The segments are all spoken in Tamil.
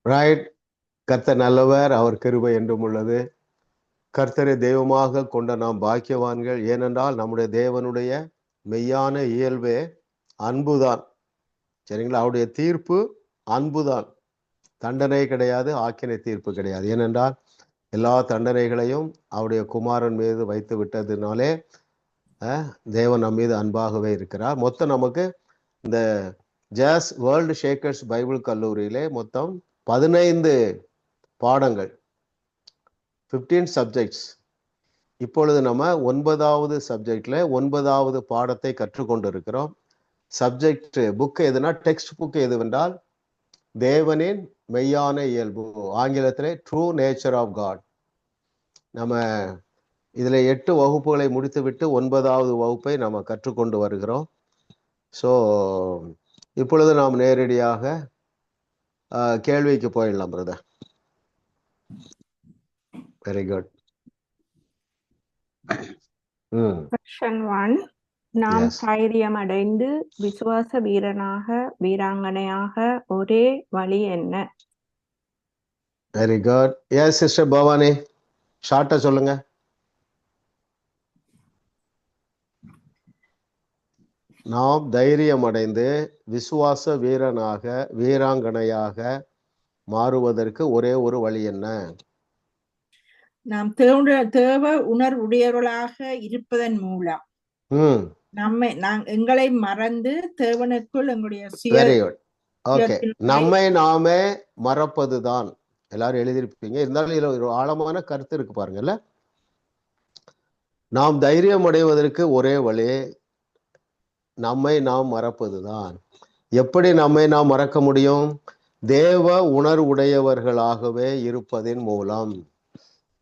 ரைட். கர்த்தர் நல்லவர், அவர் கிருபை என்றும் உள்ளது. கர்த்தரை தெய்வமாக கொண்ட நாம் பாக்கியவான்கள். ஏனென்றால் நம்முடைய தேவனுடைய மெய்யான இயல்பே அன்புதான். சரிங்களா? அவருடைய தீர்ப்பு அன்புதான், தண்டனை கிடையாது, ஆக்கினை தீர்ப்பு கிடையாது. ஏனென்றால் எல்லா தண்டனைகளையும் அவருடைய குமாரன் மீது வைத்து விட்டதுனாலே தேவன் நம் மீது அன்பாகவே இருக்கிறார். மொத்தம் நமக்கு இந்த ஜாஸ் வேர்ல்டு ஷேக்கர்ஸ் பைபிள் கல்லூரியிலே மொத்தம் 15 பாடங்கள், 15 சப்ஜெக்ட்ஸ். இப்பொழுது நம்ம 9வது சப்ஜெக்ட்ல 9வது பாடத்தை கற்றுக்கொண்டு இருக்கிறோம். சப்ஜெக்ட் புக் எதுனா, டெக்ஸ்ட் புக் எதுவென்றால் தேவனின் மெய்யான இயல்பு, ஆங்கிலத்திலே ட்ரூ நேச்சர் ஆஃப் காட். நம்ம இதில் 8 வகுப்புகளை முடித்துவிட்டு 9வது வகுப்பை நம்ம கற்றுக்கொண்டு வருகிறோம். ஸோ இப்பொழுது நாம் நேரடியாக கேள்விக்கு போயிடலாம் பிரதர். Very good. Question 1. நாம் தைரியம் அடைந்து விசுவாச வீரனாக வீராங்கனையாக ஒரே வழி என்ன? Very good. Yes sister Bhavani, ஷார்ட்டா சொல்லுங்க. நாம் தைரியம் அடைந்து விசுவாச வீரனாக வீராங்கனையாக மாறுவதற்கு ஒரே ஒரு வழி என்ன? நாம் தேவ உணர்வுடையவர்களாக இருப்பதன் மூலம் எங்களை மறந்து தேவனுக்குள் எங்களுடைய வெரி குட். ஓகே, நம்மை நாமே மறப்பதுதான். எல்லாரும் எழுதியிருப்பீங்க, இருந்தாலும் இதுல ஒரு ஆழமான கருத்து இருக்கு பாருங்கல்ல. நாம் தைரியம் அடைவதற்கு ஒரே வழி நம்மை நாம் மறப்பதுதான். எப்படி நம்மை நாம் மறக்க முடியும்? தேவ உணர்வுடையவர்களாகவே இருப்பதின் மூலம்.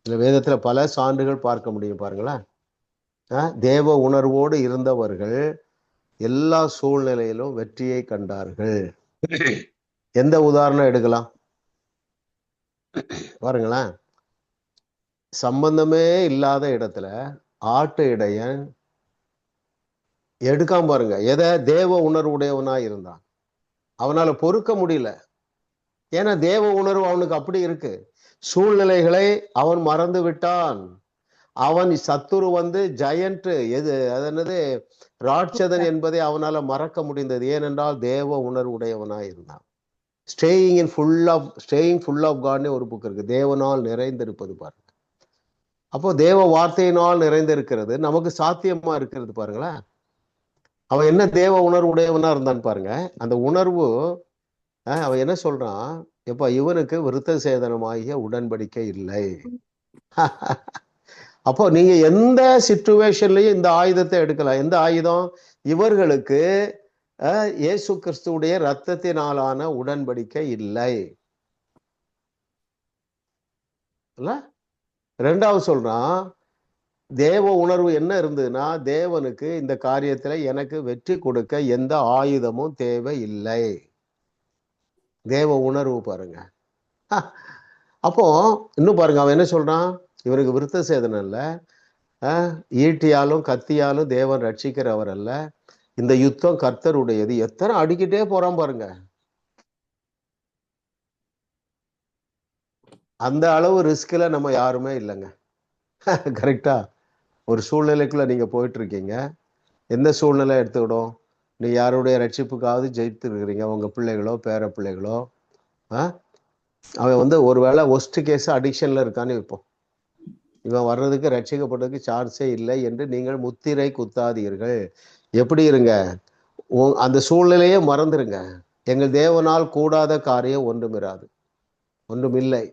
இந்த வேதத்துல பல சான்றுகள் பார்க்க முடியும் பாருங்களேன். தேவ உணர்வோடு இருந்தவர்கள் எல்லா சூழ்நிலையிலும் வெற்றியை கண்டார்கள். எந்த உதாரணம் எடுக்கலாம் பாருங்களேன். சம்பந்தமே இல்லாத இடத்துல ஆட்டு இடையன் எடுக்காம பாருங்க, எதை? தேவ உணர்வுடையவனா இருந்தான். அவனால பொறுக்க முடியல. ஏன்னா தேவ உணர்வு அவனுக்கு அப்படி இருக்கு. சூழ்நிலைகளை அவன் மறந்து விட்டான். அவன் சத்துரு ஜெயண்ட் என்னது ராட்சதன் என்பதை அவனால மறக்க முடிந்தது. ஏனென்றால் தேவ உணர்வுடையவனா இருந்தான். ஸ்டேயிங் ஃபுல் ஆஃப் காட்னே ஒரு புக் இருக்கு, தேவனால் நிறைந்திருப்பது பாருங்க. அப்போ தேவ வார்த்தையினால் நிறைந்திருக்கிறது நமக்கு சாத்தியமா இருக்கிறது பாருங்களேன். அவன் என்ன தேவ உணர்வுடையவனா இருந்தான்னு பாருங்க. அந்த உணர்வு அவன் என்ன சொல்றான்? எப்ப இவனுக்கு விருத்த சேதனமாகிய உடன்படிக்கை இல்லை. அப்போ நீங்க எந்த சிச்சுவேஷன்லயும் இந்த ஆயுதத்தை எடுக்கலாம். எந்த ஆயுதம்? இவர்களுக்கு இயேசு கிறிஸ்துவுடைய இரத்தத்தினாலான உடன்படிக்கை இல்லை. ரெண்டாவது சொல்றான், தேவ உணர்வு என்ன இருந்ததுன்னா, தேவனுக்கு இந்த காரியத்துல எனக்கு வெற்றி கொடுக்க எந்த ஆயுதமும் தேவை இல்லை. தேவ உணர்வு பாருங்க. அப்போ இன்னும் பாருங்க, அவன் என்ன சொல்றான்? இவருக்கு விருத்த சேதனம் இல்ல, ஈட்டியாலும் கத்தியாலும் தேவன் ரட்சிக்கிறவர் அல்ல, இந்த யுத்தம் கர்த்தருடையது. எத்தனை அடிக்கிட்டே போறான் பாருங்க. அந்த அளவு ரிஸ்க்ல நம்ம யாருமே இல்லைங்க. கரெக்டா? ஒரு சூழ்நிலைக்குள்ள நீங்க போயிட்டு இருக்கீங்க. எந்த சூழ்நிலை எடுத்துக்கிடும்? நீ யாருடைய ரட்சிப்புக்காவது ஜெயித்து இருக்கிறீங்க, உங்க பிள்ளைகளோ பேர பிள்ளைகளோ. அவன் ஒருவேளை ஒஸ்ட் கேஸ் அடிக்ஷன்ல இருக்கான்னு வைப்போம். இவன் வர்றதுக்கு ரட்சிக்கப்படுறதுக்கு சான்ஸே இல்லை என்று நீங்கள் முத்திரை குத்தாதீர்கள். எப்படி இருங்க? அந்த சூழ்நிலையே மறந்துருங்க. எங்கள் தேவனால் கூடாத காரியம் ஒன்றுமிராது, ஒன்றுமில்லை.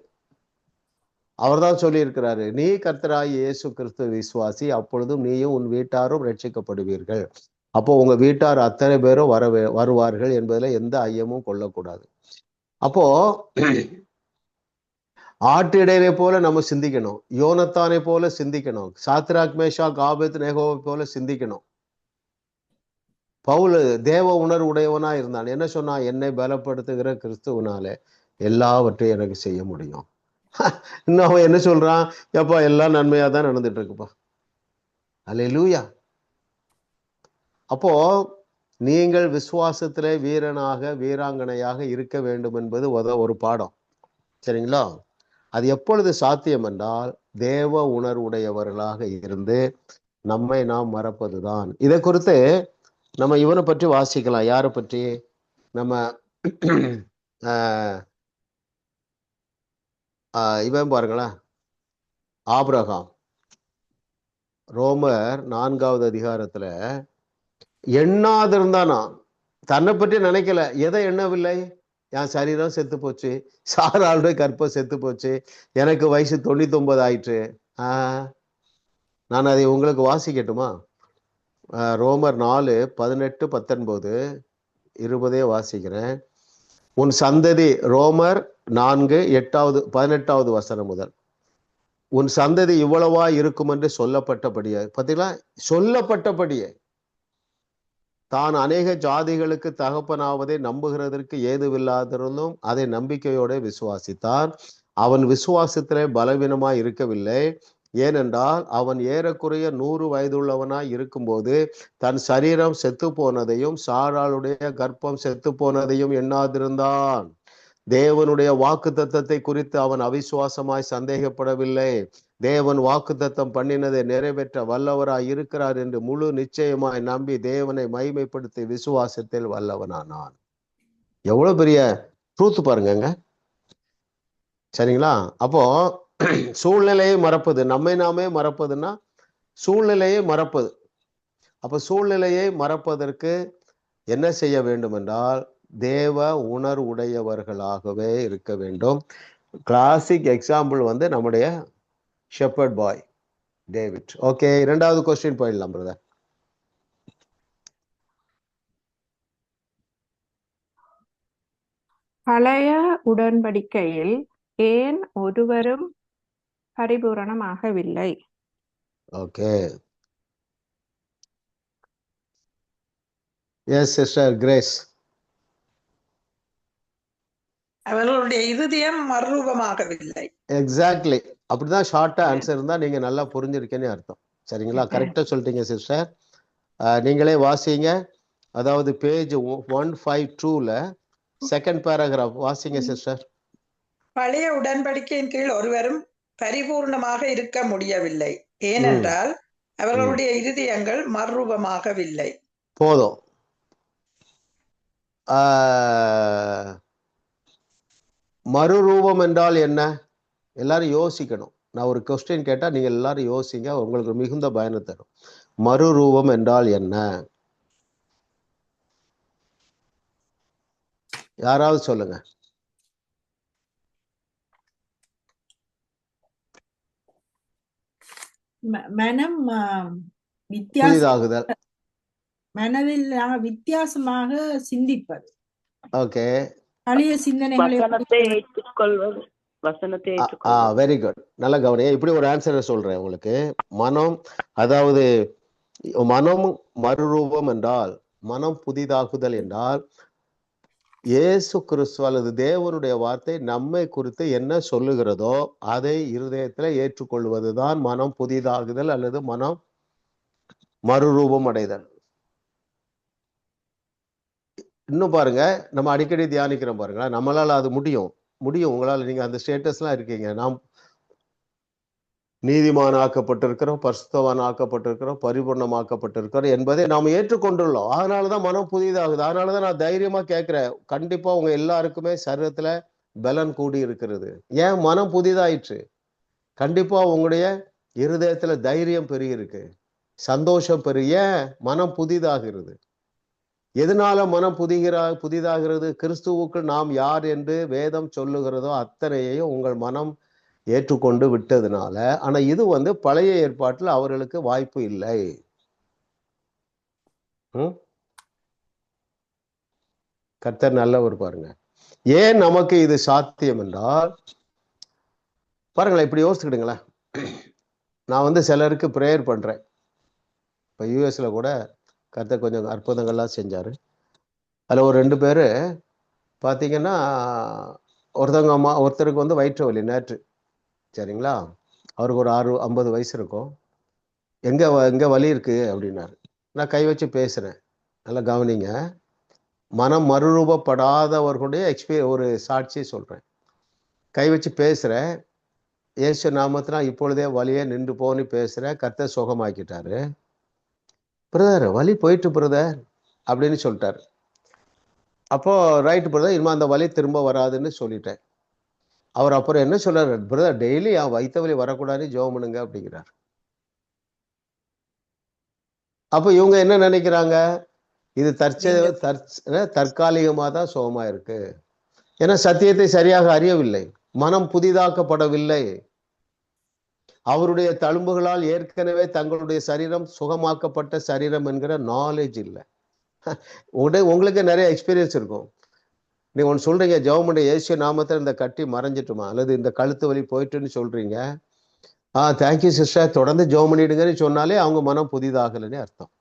அவர் தான் சொல்லி இருக்கிறாரு, நீ கர்த்தராகிய இயேசு கிறிஸ்து விசுவாசி, அப்பொழுதும் நீயும் உன் வீட்டாரும் ரட்சிக்கப்படுவீர்கள். அப்போ உங்க வீட்டார் அத்தனை பேரும் வருவார்கள் என்பதுல எந்த ஐயமும் கொள்ளக்கூடாது. அப்போ ஆட்டு இடையனை போல நம்ம சிந்திக்கணும், யோனத்தானை போல சிந்திக்கணும், சாத்ராக் மேஷாக் ஆபேத்நேகோவை போல சிந்திக்கணும். பவுல் தேவ உணர்வு உடையவனா இருந்தான். என்ன சொன்னான்? என்னை பலப்படுத்துகிற கிறிஸ்துவனாலே எல்லாவற்றையும் எனக்கு செய்ய முடியும். இன்னும் அவன் என்ன சொல்றான்? எப்பா எல்லாம் நன்மையா தான் நடந்துட்டு இருக்குப்பா. அல்லேலூயா. அப்போ நீங்கள் விசுவாசத்திலே வீரனாக வீராங்கனையாக இருக்க வேண்டும் என்பது ஒரு பாடம். சரிங்களா? அது எப்பொழுது சாத்தியம் என்றால் தேவ உணர்வுடையவர்களாக இருந்து நம்மை நாம் மறப்பதுதான். இதை குறித்து நம்ம இவனை பற்றி வாசிக்கலாம். யாரை பற்றி? நம்ம இவன் பாருங்களேன், ஆபிரகாம். ரோமர் 4வது அதிகாரத்துல எண்ணாதிருந்தானா, தன்னை பற்றி நினைக்கல. எதை எண்ணவில்லை? என் சரீரம் செத்து போச்சு, சாராளுடைய கற்பம் செத்து போச்சு, எனக்கு வயசு 99 ஆயிற்று. நான் அதை உங்களுக்கு வாசிக்கட்டுமா? ரோமர் 4:18-19-20 வாசிக்கிறேன். உன் சந்ததி, ரோமர் 4:18 வசனம் முதல், உன் சந்ததி இவ்வளவா இருக்கும் என்று சொல்லப்பட்டபடியே, பார்த்தீங்களா, சொல்லப்பட்டபடியே தான் அநேக ஜாதிகளுக்கு தகப்பனாவதை நம்புகிறதற்கு ஏதுவில்லாதிருந்தும் அதை நம்பிக்கையோட விசுவாசித்தான். அவன் விசுவாசத்திலே பலவீனமாய் இருக்கவில்லை. ஏனென்றால் அவன் ஏறக்குறைய 100 வயதுள்ளவனாய் இருக்கும்போது தன் சரீரம் செத்து போனதையும் சாராளுடைய கர்ப்பம் செத்து போனதையும் எண்ணாதிருந்தான். தேவனுடைய வாக்கு தத்தத்தை குறித்து அவன் அவிசுவாசமாய் சந்தேகப்படவில்லை. தேவன் வாக்கு தத்தம் பண்ணினதை நிறைவேற்ற வல்லவராய் இருக்கிறார் என்று முழு நிச்சயமாய் நம்பி தேவனை மகிமைப்படுத்தி விசுவாசத்தில் வல்லவனானான். எவ்வளவு பெரிய ட்ரூத் பாருங்க. சரிங்களா? அப்போ சூழ்நிலையை மறப்பது, நம்மை நாமே மறப்பதுன்னா சூழ்நிலையை மறப்பது. அப்ப சூழ்நிலையை மறப்பதற்கு என்ன செய்ய வேண்டும் என்றால் தேவ உணர்வுடையவர்களாகவே இருக்க வேண்டும். கிளாசிக் எக்ஸாம்பிள் வந்து நம்முடைய ஷெப்பர்ட் பாய் டேவிட். ஓகே, 2வது கொஸ்டின் போயிடலாம் பிரதர். பழைய உடன்படிக்கையில் ஏன் ஒருவரும் பரிபூரணமாகவில்லை? Okay, yes sister Grace. அவர்களுடைய இருதயம் மறுரூபமாகவில்லை. எக்ஸாக்ட்லி, அப்படிதான் ஷார்ட்டா ஆன்சர் இருந்தா நீங்க நல்லா புரிஞ்சிருக்கேன்னு அர்த்தம். சரிங்களா? கரெக்டா சொல்லிட்டீங்க சிஸ்டர். நீங்களே வாசிங்க. அதாவது பேஜ் 152ல செகண்ட் பேராகிராஃப் வாசிங்க சிஸ்டர். பழைய உடன்படிக்கையின் கீழ் ஒருவரும் பரிபூர்ணமாக இருக்க முடியவில்லை, ஏனென்றால் அவர்களுடைய இருதயங்கள் மறுரூபமாகவில்லை. போதும். மறுரூபம் என்றால் என்ன? எல்லாரும் யோசிக்கணும். நான் ஒரு கொஸ்டின் கேட்டா நீங்க எல்லாரும் யோசிங்க, உங்களுக்கு மிகுந்த பயனை தரும். மறுரூபம் என்றால் என்ன? யாராவது சொல்லுங்க. மனம் புதிதாகுதல், மனதில் வித்தியாசமாக சிந்திப்பது. ஓகே, பழைய சிந்தனைகளை ஏற்றுக்கொள்வது, வசனத்தை வெரி குட். நல்ல கவனிங்க. இப்படி ஒரு ஆன்சரை சொல்றேன் உங்களுக்கு. மனம், அதாவது மனம் மறுரூபம் என்றால், மனம் புதிதாகுதல் என்றால் இயேசு கிறிஸ்து அல்லது தேவனுடைய வார்த்தை நம்மை குறித்து என்ன சொல்லுகிறதோ அதை இருதயத்துல ஏற்றுக்கொள்வதுதான் மனம் புதிதாகுதல் அல்லது மனம் மறுரூபம் அடைதல். இன்னும் பாருங்க, நம்ம அடிக்கடி தியானிக்கிறோம் பாருங்களேன், நம்மளால அது முடியும். உங்களால. நீங்க அந்த ஸ்டேட்டஸ்லாம் இருக்கீங்க. நாம் நீதிமான் ஆக்கப்பட்டிருக்கிறோம், பரிசுத்தவான் ஆக்கப்பட்டிருக்கிறோம், பரிபூர்ணமாக்கப்பட்டிருக்கிறோம் என்பதை நாம் ஏற்றுக்கொண்டுள்ளோம். அதனாலதான் மனம் புதிதாகுது. அதனாலதான் நான் தைரியமா கேட்கிறேன், கண்டிப்பா உங்க எல்லாருக்குமே சரீரத்துல பலன் கூடி இருக்கிறது. ஏன்? மனம் புதிதாயிற்று. கண்டிப்பா உங்களுடைய இருதயத்துல தைரியம் பெருகிருக்கு, சந்தோஷம் பெருகிய மனம் புதிதாகிறது. எதனால மனம் புதிதாகிறது? கிறிஸ்துவுக்குள் நாம் யார் என்று வேதம் சொல்லுகிறதோ அத்தனையையும் உங்கள் மனம் ஏற்றுக்கொண்டு விட்டதுனால. ஆனா இது வந்து பழைய ஏற்பாட்டில் அவர்களுக்கு வாய்ப்பு இல்லை. கர்த்தர் நல்லவர். பாருங்க, ஏன் நமக்கு இது சாத்தியம் என்றால், பாருங்களேன், இப்படி யோசிச்சுக்கிடுங்களேன். நான் வந்து சிலருக்கு ப்ரேயர் பண்றேன். இப்போ யூஎஸ்ல கூட கர்த்தர் கொஞ்சம் அற்புதங்கள்லாம் செஞ்சாரு. அதில் ஒரு 2 பேர் பார்த்தீங்கன்னா, ஒருத்தருக்கு வந்து வயிற்று வலி நேற்று. சரிங்களா? அவருக்கு ஒரு 50 வயசு இருக்கும். எங்க வலி இருக்கு அப்படின்னாரு. நான் கை வச்சு பேசுறேன். நல்லா கவனிங்க. மனம் மறுரூபப்படாதவர்களுடைய ஒரு சாட்சியை சொல்றேன். கை வச்சு பேசுற, இயேசு நாமத்தினால் இப்பொழுதே வலியே நின்று போன்னு பேசுற, கர்த்தர் சுகமாக்கிட்டாரு. பிரதர் வலி போயிட்டு பிரதர் அப்படின்னு சொல்லிட்டாரு. அப்போ ரைட் பிரதர், இனிமே அந்த வலி திரும்ப வராதுன்னு சொல்லிட்டேன். அவர் அப்புறம் என்ன சொல்றாரு, பிரதர் டெய்லி என் வயிற்று வலி வரக்கூடாதுன்னு ஜெபம் பண்ணுங்க அப்படிங்கிறார். அப்போ இவங்க என்ன நினைக்கிறாங்க, இது தற்காலிகமாக தான் சுகமா இருக்கு. ஏன்னா சத்தியத்தை சரியாக அறியவில்லை, மனம் புதிதாக்கப்படவில்லை. அவருடைய தழும்புகளால் ஏற்கனவே தங்களுடைய சரீரம் சுகமாக்கப்பட்ட சரீரம் என்கிற நாலேஜ் இல்லை. உங்களுக்கு நிறைய எக்ஸ்பீரியன்ஸ் இருக்கும். நீங்க ஒன்று சொல்றீங்க, ஜெபம் பண்ண இயேசு நாமத்தில் இந்த கட்டி மறைஞ்சிட்டுமா அல்லது இந்த கழுத்து வலி போயிட்டுன்னு சொல்றீங்க. தேங்க்யூ சிஸ்டர், தொடர்ந்து ஜெபம் பண்ணிடுங்கன்னு சொன்னாலே அவங்க மனம் புதிதாகலன்னு அர்த்தம்.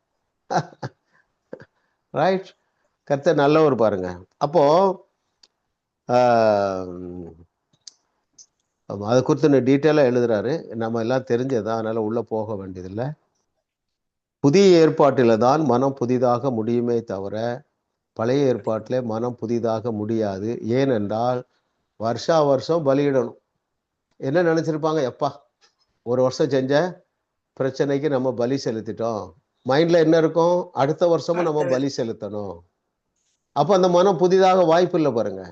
ரைட்? கர்த்தர் நல்லவர் பாருங்க. அப்போ அதை குறித்து டீட்டெயிலாக எழுதுறாரு. நம்ம எல்லாம் தெரிஞ்சதான், அதனால உள்ள போக வேண்டியதில்லை. புதிய ஏற்பாட்டில தான் மனம் புதிதாக முடியுமே தவிர பழைய ஏற்பாட்டிலே மனம் புதிதாக முடியாது. ஏனென்றால் வருஷா வருஷம் பலியிடணும். என்ன நினைச்சிருப்பாங்க, எப்பா ஒரு வருஷம் செஞ்ச பிரச்சனைக்கு நம்ம பலி செலுத்திட்டோம். மைண்ட்ல என்ன இருக்கும், அடுத்த வருஷமும் நம்ம பலி செலுத்தணும். அப்ப அந்த மனம் புதிதாக வாய்ப்பு இல்லை பாருங்க.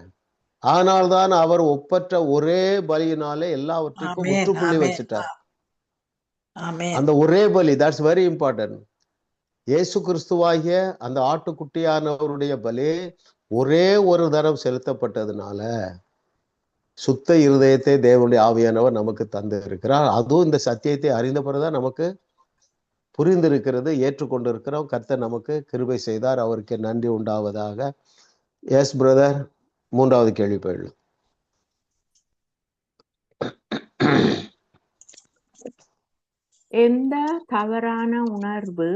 ஆனால்தான் அவர் ஒப்பற்ற ஒரே பலியினாலே எல்லாவற்றுக்கும் முற்றுப்புள்ளி வச்சுட்டார். அந்த ஒரே பலி, தட்ஸ் வெரி இம்பார்ட்டன்ட். இயேசு கிறிஸ்துவாகிய அந்த ஆட்டுக்குட்டியானவருடைய பலி ஒரே ஒரு தரம் செலுத்தப்பட்டதுனால சுத்த இருதயத்தை தேவனுடைய ஆவியானவர் நமக்கு தந்து இருக்கிறார். அதுவும் இந்த சத்தியத்தை அறிந்த பிறகுதான் நமக்கு புரிந்திருக்கிறது, ஏற்றுக்கொண்டிருக்கிறோம். கர்த்தர் நமக்கு கிருபை செய்தார், அவருக்கு நன்றி உண்டாவதாக. எஸ் பிரதர், மூன்றாவது கேள்வி போயிடலாம். எந்த தவறான உணர்வு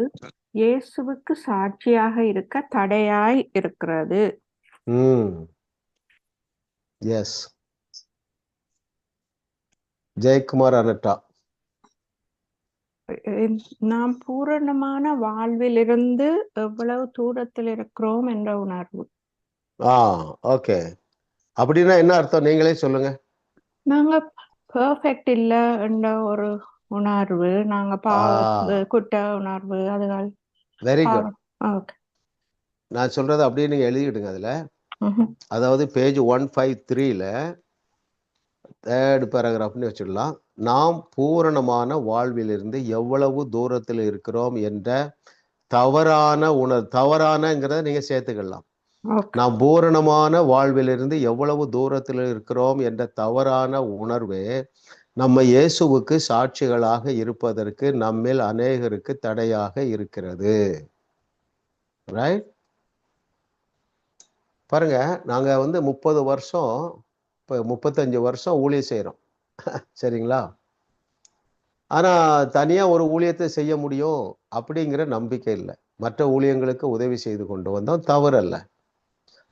இயேசுவுக்கு சாட்சியாக இருக்க தடையாய் இருக்கிறது? எஸ், ஜெயக்குமார் அனட்டா. நாம் பூரணமான வாழ்விலிருந்து எவ்வளவு தூரத்தில் இருக்கிறோம் என்ற உணர்வு. ஓகே, அப்படின்னா என்ன அர்த்தம், நீங்களே சொல்லுங்க. நாங்க பெர்ஃபெக்ட் இல்ல என்ற ஒரு உணர்வு, நாங்க குற்ற உணர்வு, அதுகள். Very good. நான் சொல்றது அப்படியே நீங்க எழுதிடுங்க அதுல. அதாவது பேஜ் 153ல 3rd பேராகிராஃப்னு வச்சிடலாம். நாம் பூரணமான வாழ்விலிருந்து எவ்வளவு தூரத்தில் இருக்கிறோம் என்ற தவறானங்கிறத நீங்க சேர்த்துக்கலாம். நாம் பூரணமான வாழ்விலிருந்து எவ்வளவு தூரத்தில் இருக்கிறோம் என்ற தவறான உணர்வே நம்ம இயேசுவுக்கு சாட்சிகளாக இருப்பதற்கு நம்மில் அநேகருக்கு தடையாக இருக்கிறது. ரைட்? பாருங்க, நாங்க 30 வருஷம், இப்போ 35 வருஷம் ஊழியம் செய்யறோம். சரிங்களா? ஆனா தனியா ஒரு ஊழியத்தை செய்ய முடியும் அப்படிங்கிற நம்பிக்கை இல்லை. மற்ற ஊழியங்களுக்கு உதவி செய்து கொண்டு வந்தோம், தவறல்ல.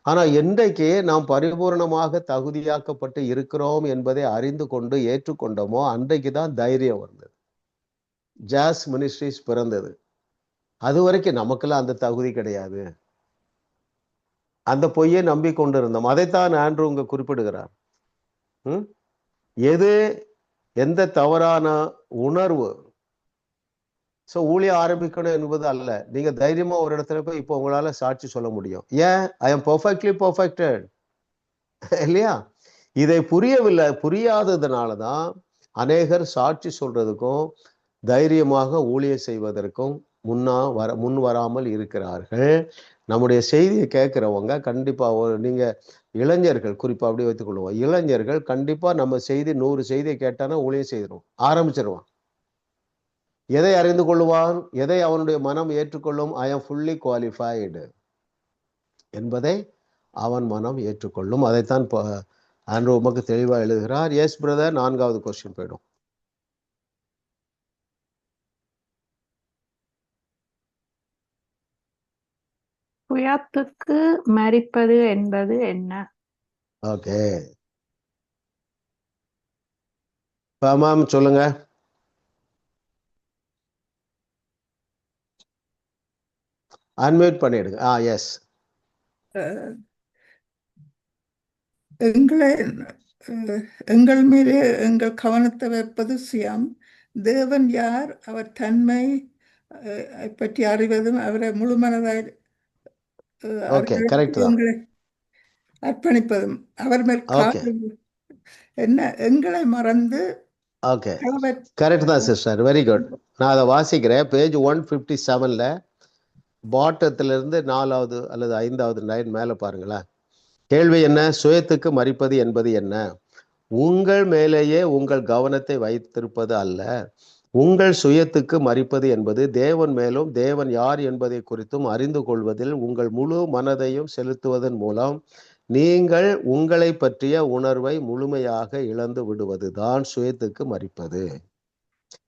ஆனா என்றைக்கு நாம் பரிபூர்ணமாக தகுதியாக்கப்பட்டு இருக்கிறோம் என்பதை அறிந்து கொண்டு ஏற்றுக்கொண்டோமோ அன்றைக்கு தான் தைரியம் வந்தது, ஜாஸ் மினிஸ்ட்ரிஸ் பிறந்தது. அது வரைக்கும் நமக்கெல்லாம் அந்த தகுதி கிடையாது, அந்த பொய்யை நம்பிக்கொண்டு இருந்தோம். அதைத்தான் ஆண்ட்ரூ இங்க குறிப்பிடுகிறார். எந்த தவறான உணர்வு ஊழியம் ஆரம்பிக்கணும் என்பது அல்ல. நீங்க தைரியமா ஒரு இடத்துல போய் இப்போ உங்களால சாட்சி சொல்ல முடியும். ஏன்? ஐ எம் பெர்ஃபெக்ட்லி பெர்ஃபெக்டட், இல்லையா? இதை புரியாததுனாலதான் அநேகர் சாட்சி சொல்றதுக்கும் தைரியமாக ஊழியம் செய்வதற்கும் முன் வராமல் இருக்கிறார்கள். நம்முடைய செய்தியை கேட்கிறவங்க கண்டிப்பா, நீங்க இளைஞர்கள் குறிப்பா அப்படி வைத்துக் கொள்வோம், இளைஞர்கள் கண்டிப்பா நம்ம செய்தி 100 செய்தியை கேட்டானா ஊழியம் செய்திருவோம், ஆரம்பிச்சிருவான். எதை அறிந்து கொள்வான், எதை அவனுடைய மனம் ஏற்றுக்கொள்ளும்? ஐ எம் ஃபுல்லி குவாலிஃபைடு என்பதை அவன் மனம் ஏற்றுக்கொள்ளும். அதைத்தான் ஆண்ட்ரூ உமக்கு தெளிவாக எழுதுகிறார். எஸ் பிரதர், 4வது கொஸ்டின் போயிடும். சுயத்துக்கு மரிப்பது என்பது என்ன? ஓகே மேம், சொல்லுங்க. அன்மியூட் பண்ணிடுங்க. எஸ். எங்களை அஹ், எங்கள் மீது எங்கள் கவனத்தை வைப்பது சுயம். தேவன் யார், அவர் தன்மை பற்றி அறிவதும் அவரை முழுமனதாய் ஓகே, கரெக்ட் அறிவதற்கு தான். எங்களை அர்ப்பணிப்பதும் அவர் மேல் ஓகே என்ன எங்களை மறந்து ஓகே அவர் கரெக்ட் தான் சிஸ்டர், வெரி குட். நான் அதை வாசிக்கிறேன். பேஜ் 157ல பாட்டத்திலிருந்து 4வது அல்லது 5வது லைன் மேலே பாருங்களேன். கேள்வி என்ன? சுயத்துக்கு மறிப்பது என்பது என்ன? உங்கள் மேலேயே உங்கள் கவனத்தை வைத்திருப்பது அல்ல. உங்கள் சுயத்துக்கு மறிப்பது என்பது தேவன் மேலும் தேவன் யார் என்பதை குறித்தும் அறிந்து கொள்வதில் உங்கள் முழு மனதையும் செலுத்துவதன் மூலம் நீங்கள் உங்களை பற்றிய உணர்வை முழுமையாக இழந்து விடுவதுதான் சுயத்துக்கு மறிப்பது.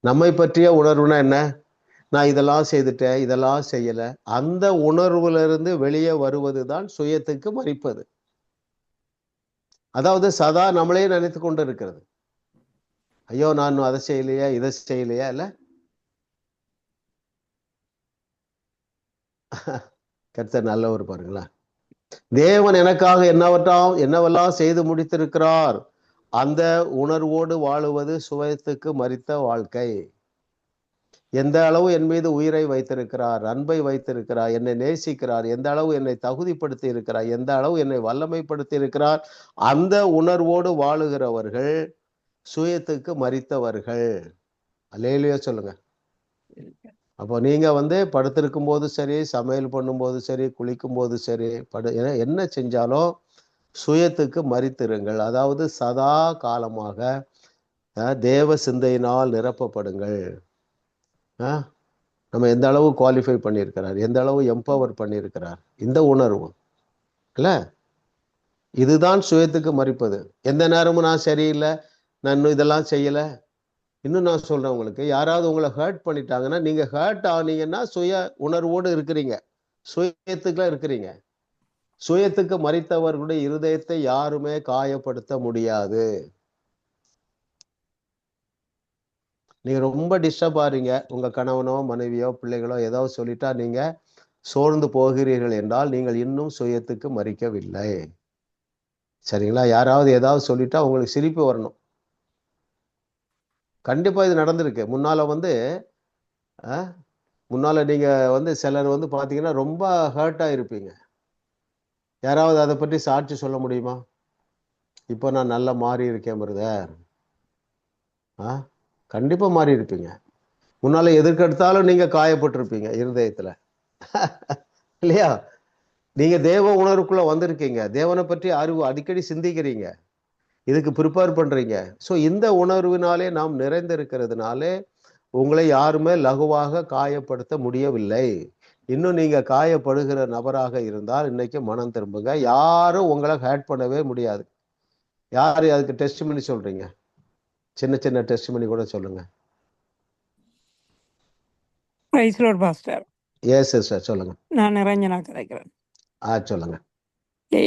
நம்மை பற்றிய உணர்வுனா என்ன? நான் இதெல்லாம் செய்துட்டேன், இதெல்லாம் செய்யல, அந்த உணர்வுல இருந்து வெளியே வருவது தான் சுயத்துக்கு மறிப்பது. அதாவது சதா நம்மளே நினைத்து கொண்டு இருக்கிறது. ஐயோ நான் அதை செய்யலையா, இதை செய்யலையா, இல்ல கர்த்தர் நல்லவர் பாருங்களேன். தேவன் எனக்காக என்னவெல்லாம் செய்து முடித்திருக்கிறார், அந்த உணர்வோடு வாழுவது சுயத்துக்கு மறித்த வாழ்க்கை. எந்த அளவு என் மீது உயிரை வைத்திருக்கிறார், அன்பை வைத்திருக்கிறார், என்னை நேசிக்கிறார், எந்த அளவு என்னை தகுதிப்படுத்தி இருக்கிறார், எந்த அளவு என்னை வல்லமைப்படுத்தி இருக்கிறார், அந்த உணர்வோடு வாழுகிறவர்கள் சுயத்துக்கு மறித்தவர்கள். அல்லேலூயா சொல்லுங்க. அப்போ நீங்க படுத்திருக்கும் போது சரி, சமையல் பண்ணும்போது சரி, குளிக்கும் போது சரி, என்ன செஞ்சாலும் சுயத்துக்கு மறித்திருங்கள். அதாவது சதா காலமாக தேவ சிந்தையினால் நிரப்பப்படுங்கள். நம்ம எந்த அளவு குவாலிஃபை பண்ணியிருக்கிறார், எந்த அளவு எம்பவர் பண்ணியிருக்கிறார், இந்த உணர்வு இல்ல, இதுதான் சுயத்துக்கு மறிப்பது. எந்த நேரமும் நான் சரியில்லை, நான் இன்னும் இதெல்லாம் செய்யலை. இன்னும் நான் சொல்றேன், உங்களுக்கு யாராவது உங்களை ஹர்ட் பண்ணிட்டாங்கன்னா, நீங்க ஹர்ட் ஆனீங்கன்னா சுய உணர்வோடு இருக்கிறீங்க, சுயத்துக்குள்ள இருக்கிறீங்க. சுயத்துக்கு மறித்தவர்களுடைய இருதயத்தை யாருமே காயப்படுத்த முடியாது. நீங்க ரொம்ப டிஸ்டர்ப் ஆறீங்க, உங்க கணவனோ மனைவியோ பிள்ளைகளோ ஏதாவது சொல்லிட்டா நீங்க சோர்ந்து போகிறீர்கள் என்றால் நீங்கள் இன்னும் சுயத்துக்கு மறிக்கவில்லை. சரிங்களா? யாராவது ஏதாவது சொல்லிட்டா உங்களுக்கு சிரிப்பு வரணும். கண்டிப்பா இது நடந்திருக்கு. முன்னால நீங்க சிலர் பாத்தீங்கன்னா ரொம்ப ஹர்ட் ஆயிருப்பீங்க. யாராவது அதை பற்றி சாட்சி சொல்ல முடியுமா? இப்போ நான் நல்லா மாறி இருக்கேன் பிரதர். கண்டிப்பா மாறி இருப்பீங்க. முன்னால எதற்கெடுத்தாலும் நீங்க காயப்பட்டிருப்பீங்க இருதயத்துல இல்லையா? நீங்க தேவ உணர்வுக்குள்ள வந்திருக்கீங்க, தேவனை பற்றி அறிவு அடிக்கடி சிந்திக்கிறீங்க, இதுக்கு ப்ரிப்பேர் பண்றீங்க. ஸோ இந்த உணர்வினாலே நாம் நிறைந்திருக்கிறதுனாலே உங்களை யாருமே லகுவாக காயப்படுத்த முடியவில்லை. இன்னும் நீங்க காயப்படுகிற நபராக இருந்தால் இன்னைக்கு மனம் திரும்புங்க. யாரும் உங்களை ஹேட் பண்ணவே முடியாது. யாரு அதுக்கு டெஸ்டிமனி சொல்றீங்க? சின்ன சின்ன டெஸ்டிமனி கூட சொல்லுங்க. எஸ் சார், சொல்லுங்க. நான் நிரஞ்சனா கதைக்கிறேன். சொல்லுங்க.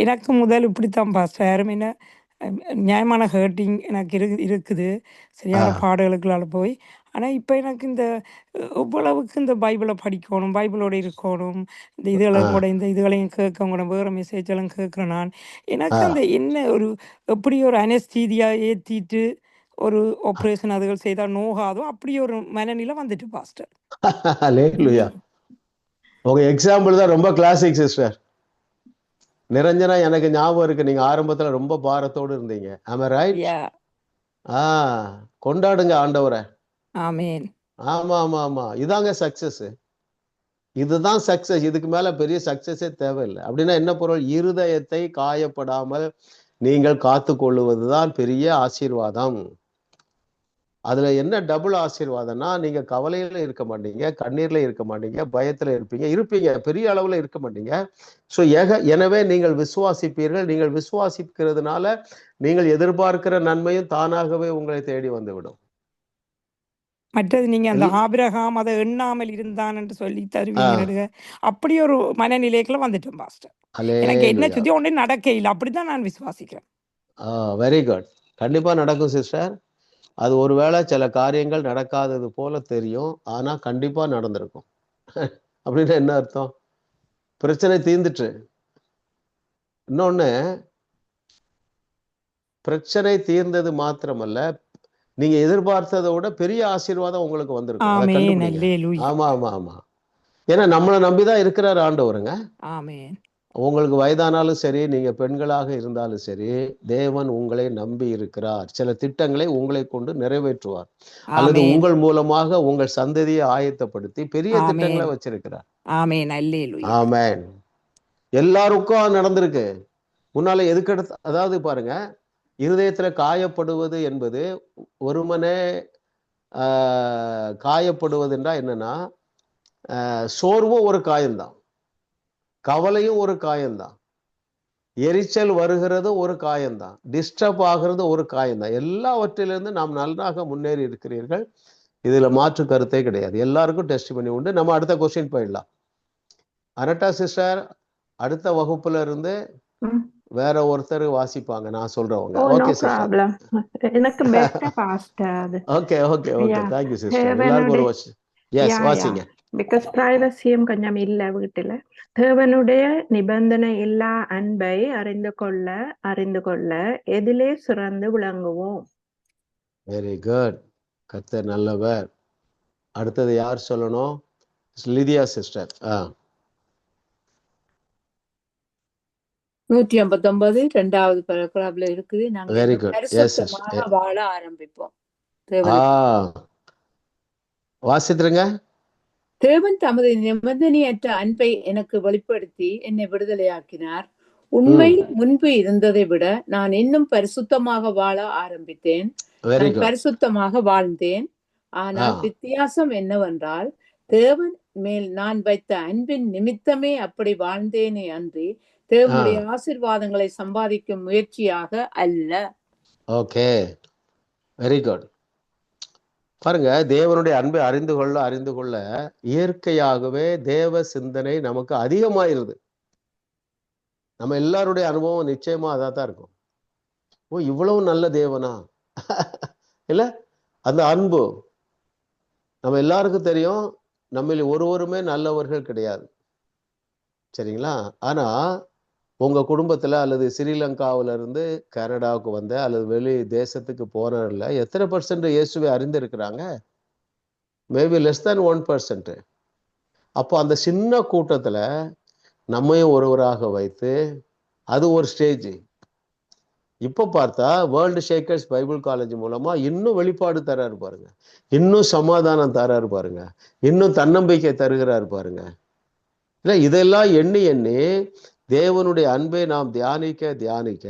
எனக்கு முதல் இப்படித்தான் பாஸ்டர், யாரும் என்ன நியாயமான ஹர்ட்டிங் எனக்கு இருக்குது சரியான பாடல்களால் போய். ஆனால் இப்போ எனக்கு இந்த எவ்வளவுக்கு இந்த பைபிளை படிக்கணும், பைபிளோட இருக்கணும், இந்த இதுகளோட இந்த இதுகளையும் கேட்கணும், வேறு மெசேஜ் எல்லாம் கேட்குறேன் நான். எனக்கு அந்த என்ன ஒரு எப்படி ஒரு அனஸ்தீதியா ஏற்றிட்டு ஒரு ஆப்ரேஷன் அதுகள் செய்தால் நோகாதோ அப்படி ஒரு மனநிலை வந்துட்டு பாஸ்டர். உங்க எக்ஸாம்பிள் தான் ரொம்ப கிளாசிக் சிஸ்டர். நிரஞ்சனா, எனக்கு ஞாபகம் இருக்கு, நீங்க ஆரம்பத்துல ரொம்ப பாரத்தோடு இருந்தீங்க. ஆமா, ரைட்? கொண்டாடுங்க ஆண்டவரை. ஆமென். ஆமா ஆமா ஆமா, இதாங்க சக்சஸ். இதுதான் சக்சஸ். இதுக்கு மேல பெரிய சக்சஸே தேவையில்லை. அப்படின்னா என்ன பொருள்? இருதயத்தை காயப்படாமல் நீங்கள் காத்து கொள்ளுவதுதான் பெரிய ஆசீர்வாதம். அதுல என்ன டபுள் ஆசீர்வாதம்னா, நீங்க கவலையில இருக்க மாட்டீங்க, கண்ணீர்ல இருக்க மாட்டீங்க, பயத்துல இருப்பீங்க, பெரிய அளவுல இருக்க மாட்டீங்க. ஸோ எனவே நீங்கள் விசுவாசிப்பீர்கள். நீங்கள் விசுவாசிக்கிறதுனால நீங்கள் எதிர்பார்க்கிற நன்மையும் தானாகவே உங்களை தேடி வந்துவிடும். மற்றது நீங்க அந்த ஆபிரகாம் அதை எண்ணாமல் இருந்தான் என்று சொல்லி தருவீங்க, அப்படி ஒரு மனநிலைக்குள்ள வந்துட்டோம் பாஸ்டர். எனக்கு என்ன சுத்தி ஒன்றே நடக்க இல்லை, அப்படிதான் நான் விசுவாசிக்கிறேன். Very good. கண்டிப்பா நடக்கும் சிஸ்டர். அது ஒருவேளை சில காரியங்கள் நடக்காதது போல தெரியும், ஆனா கண்டிப்பா நடந்திருக்கும். அப்படின்னு என்ன அர்த்தம்? பிரச்சனை தீர்ந்துட்டு. இன்னொன்னு, பிரச்சனை தீர்ந்தது மாத்திரமல்ல, நீங்க எதிர்பார்த்ததை விட பெரிய ஆசீர்வாதம் உங்களுக்கு வந்திருக்கும். அதை ஆமென். கண்டுபிடிங்க. அல்லேலூயா. ஆமா ஆமா ஆமா. ஏன்னா நம்மளை நம்பிதான் இருக்கிறார் ஆண்டவருங்க. ஆமென். உங்களுக்கு வயதானாலும் சரி, நீங்க பெண்களாக இருந்தாலும் சரி, தேவன் உங்களை நம்பி இருக்கிறார். சில திட்டங்களை உங்களை கொண்டு நிறைவேற்றுவார், அல்லது ஆமென். உங்கள் மூலமாக உங்கள் சந்ததியை ஆயத்தப்படுத்தி பெரிய திட்டங்களை ஆமென். வச்சிருக்கிறார். ஆமென். அல்லேலூயா. ஆமென். எல்லாருக்கும் நடந்திருக்கு. முன்னால எதுக்கெடுத்து, அதாவது பாருங்க, இருதயத்துல காயப்படுவது என்பது ஒருமனே காயப்படுவதுன்றா என்னன்னா, சோர்வும் ஒரு காயம்தான், கவலையும் ஒரு காயம்தான், எரிச்சல் வருகிறது ஒரு காயம்தான், டிஸ்டர்ப் ஆகிறது ஒரு காயம்தான். எல்லாவற்றிலிருந்து நாம் நன்றாக முன்னேறி இருக்கிறீர்கள். இதுல மாற்று கருத்தே கிடையாது. எல்லாருக்கும் டெஸ்ட் பண்ணி உண்டு. நம்ம அடுத்த கொஸ்டின் போயிடலாம். அனட்டா சிஸ்டர் அடுத்த வகுப்புல இருந்து வேற ஒருத்தர் வாசிப்பாங்க, நான் சொல்றவங்க. Okay sister. ப்ராப்ளம். எனக்கு பெட்டர் பாஸ்டர் அது. Okay okay okay. Yeah. Thank you sister. எல்லாருக்கும் ஒரு வாசி. எஸ், வாசிங்க. பிகாஸ் பிரைவசியும் கொஞ்சம் இல்ல வீட்டுல. தேவனுடைய நிபந்தனை இல்லா அன்பை அறிந்து கொள்ள எதிலே சிறந்து விளங்குவோம். Very good. கர்த்தர் நல்லவர். அடுத்தது யார் சொல்லணும்? லிதியா சிஸ்டர். 159 2வது paragraphல இருக்குது. நாங்க வெரி குட். எஸ் பரிசுத்தமாக வாழ ஆரம்பிப்போம். வாசித்துருங்க. தேவன் தமது நிபந்தனையற்ற அன்பை எனக்கு வெளிப்படுத்தி என்னை விடுதலையாக்கினார். உண்மை முன்பு இருந்ததை விட நான் இன்னும் பரிசுத்தமாக வாழ ஆரம்பித்தேன். நான் பரிசுத்தமாக வாழ்ந்தேன். ஆனால் வித்தியாசம் என்னவென்றால், தேவன் மேல் நான் வைத்த அன்பின் நிமித்தமே அப்படி வாழ்ந்தேனே அன்றி தேவனுடைய ஆசீர்வாதங்களை சம்பாதிக்கும் முயற்சியாக அல்ல. Okay, very good. பாருங்க, தேவனுடைய அன்பை அறிந்து கொள்ள இயற்கையாகவே தேவ சிந்தனை நமக்கு அதிகமாயிருது. நம்ம எல்லாருடைய அனுபவம் நிச்சயமா அதான் இருக்கும். ஓ, இவ்வளவு நல்ல தேவனா இல்ல? அந்த அன்பு நம்ம எல்லாருக்கும் தெரியும். நம்ம ஒருவருமே நல்லவர்கள் கிடையாது, சரிங்களா? ஆனா உங்க குடும்பத்துல அல்லது ஸ்ரீலங்காவில இருந்து கனடாவுக்கு வந்த அல்லது வெளி தேசத்துக்கு போறதுல எத்தனை % இயேசுவை அறிந்திருக்கிறாங்க? Maybe less than 1%. அப்போ அந்த சின்ன கூட்டத்துல நம்மையும் ஒருவராக வைத்து, அது ஒரு ஸ்டேஜ். இப்ப பார்த்தா வேர்ல்டு ஷேக்கர்ஸ் பைபிள் காலேஜ் மூலமா இன்னும் வெளிப்பாடு தராரு பாருங்க, இன்னும் சமாதானம் தராரு பாருங்க, இன்னும் தன்னம்பிக்கை தருகிறாரு பாருங்க. இல்ல, இதெல்லாம் எண்ணி எண்ணி தேவனுடைய அன்பை நாம் தியானிக்க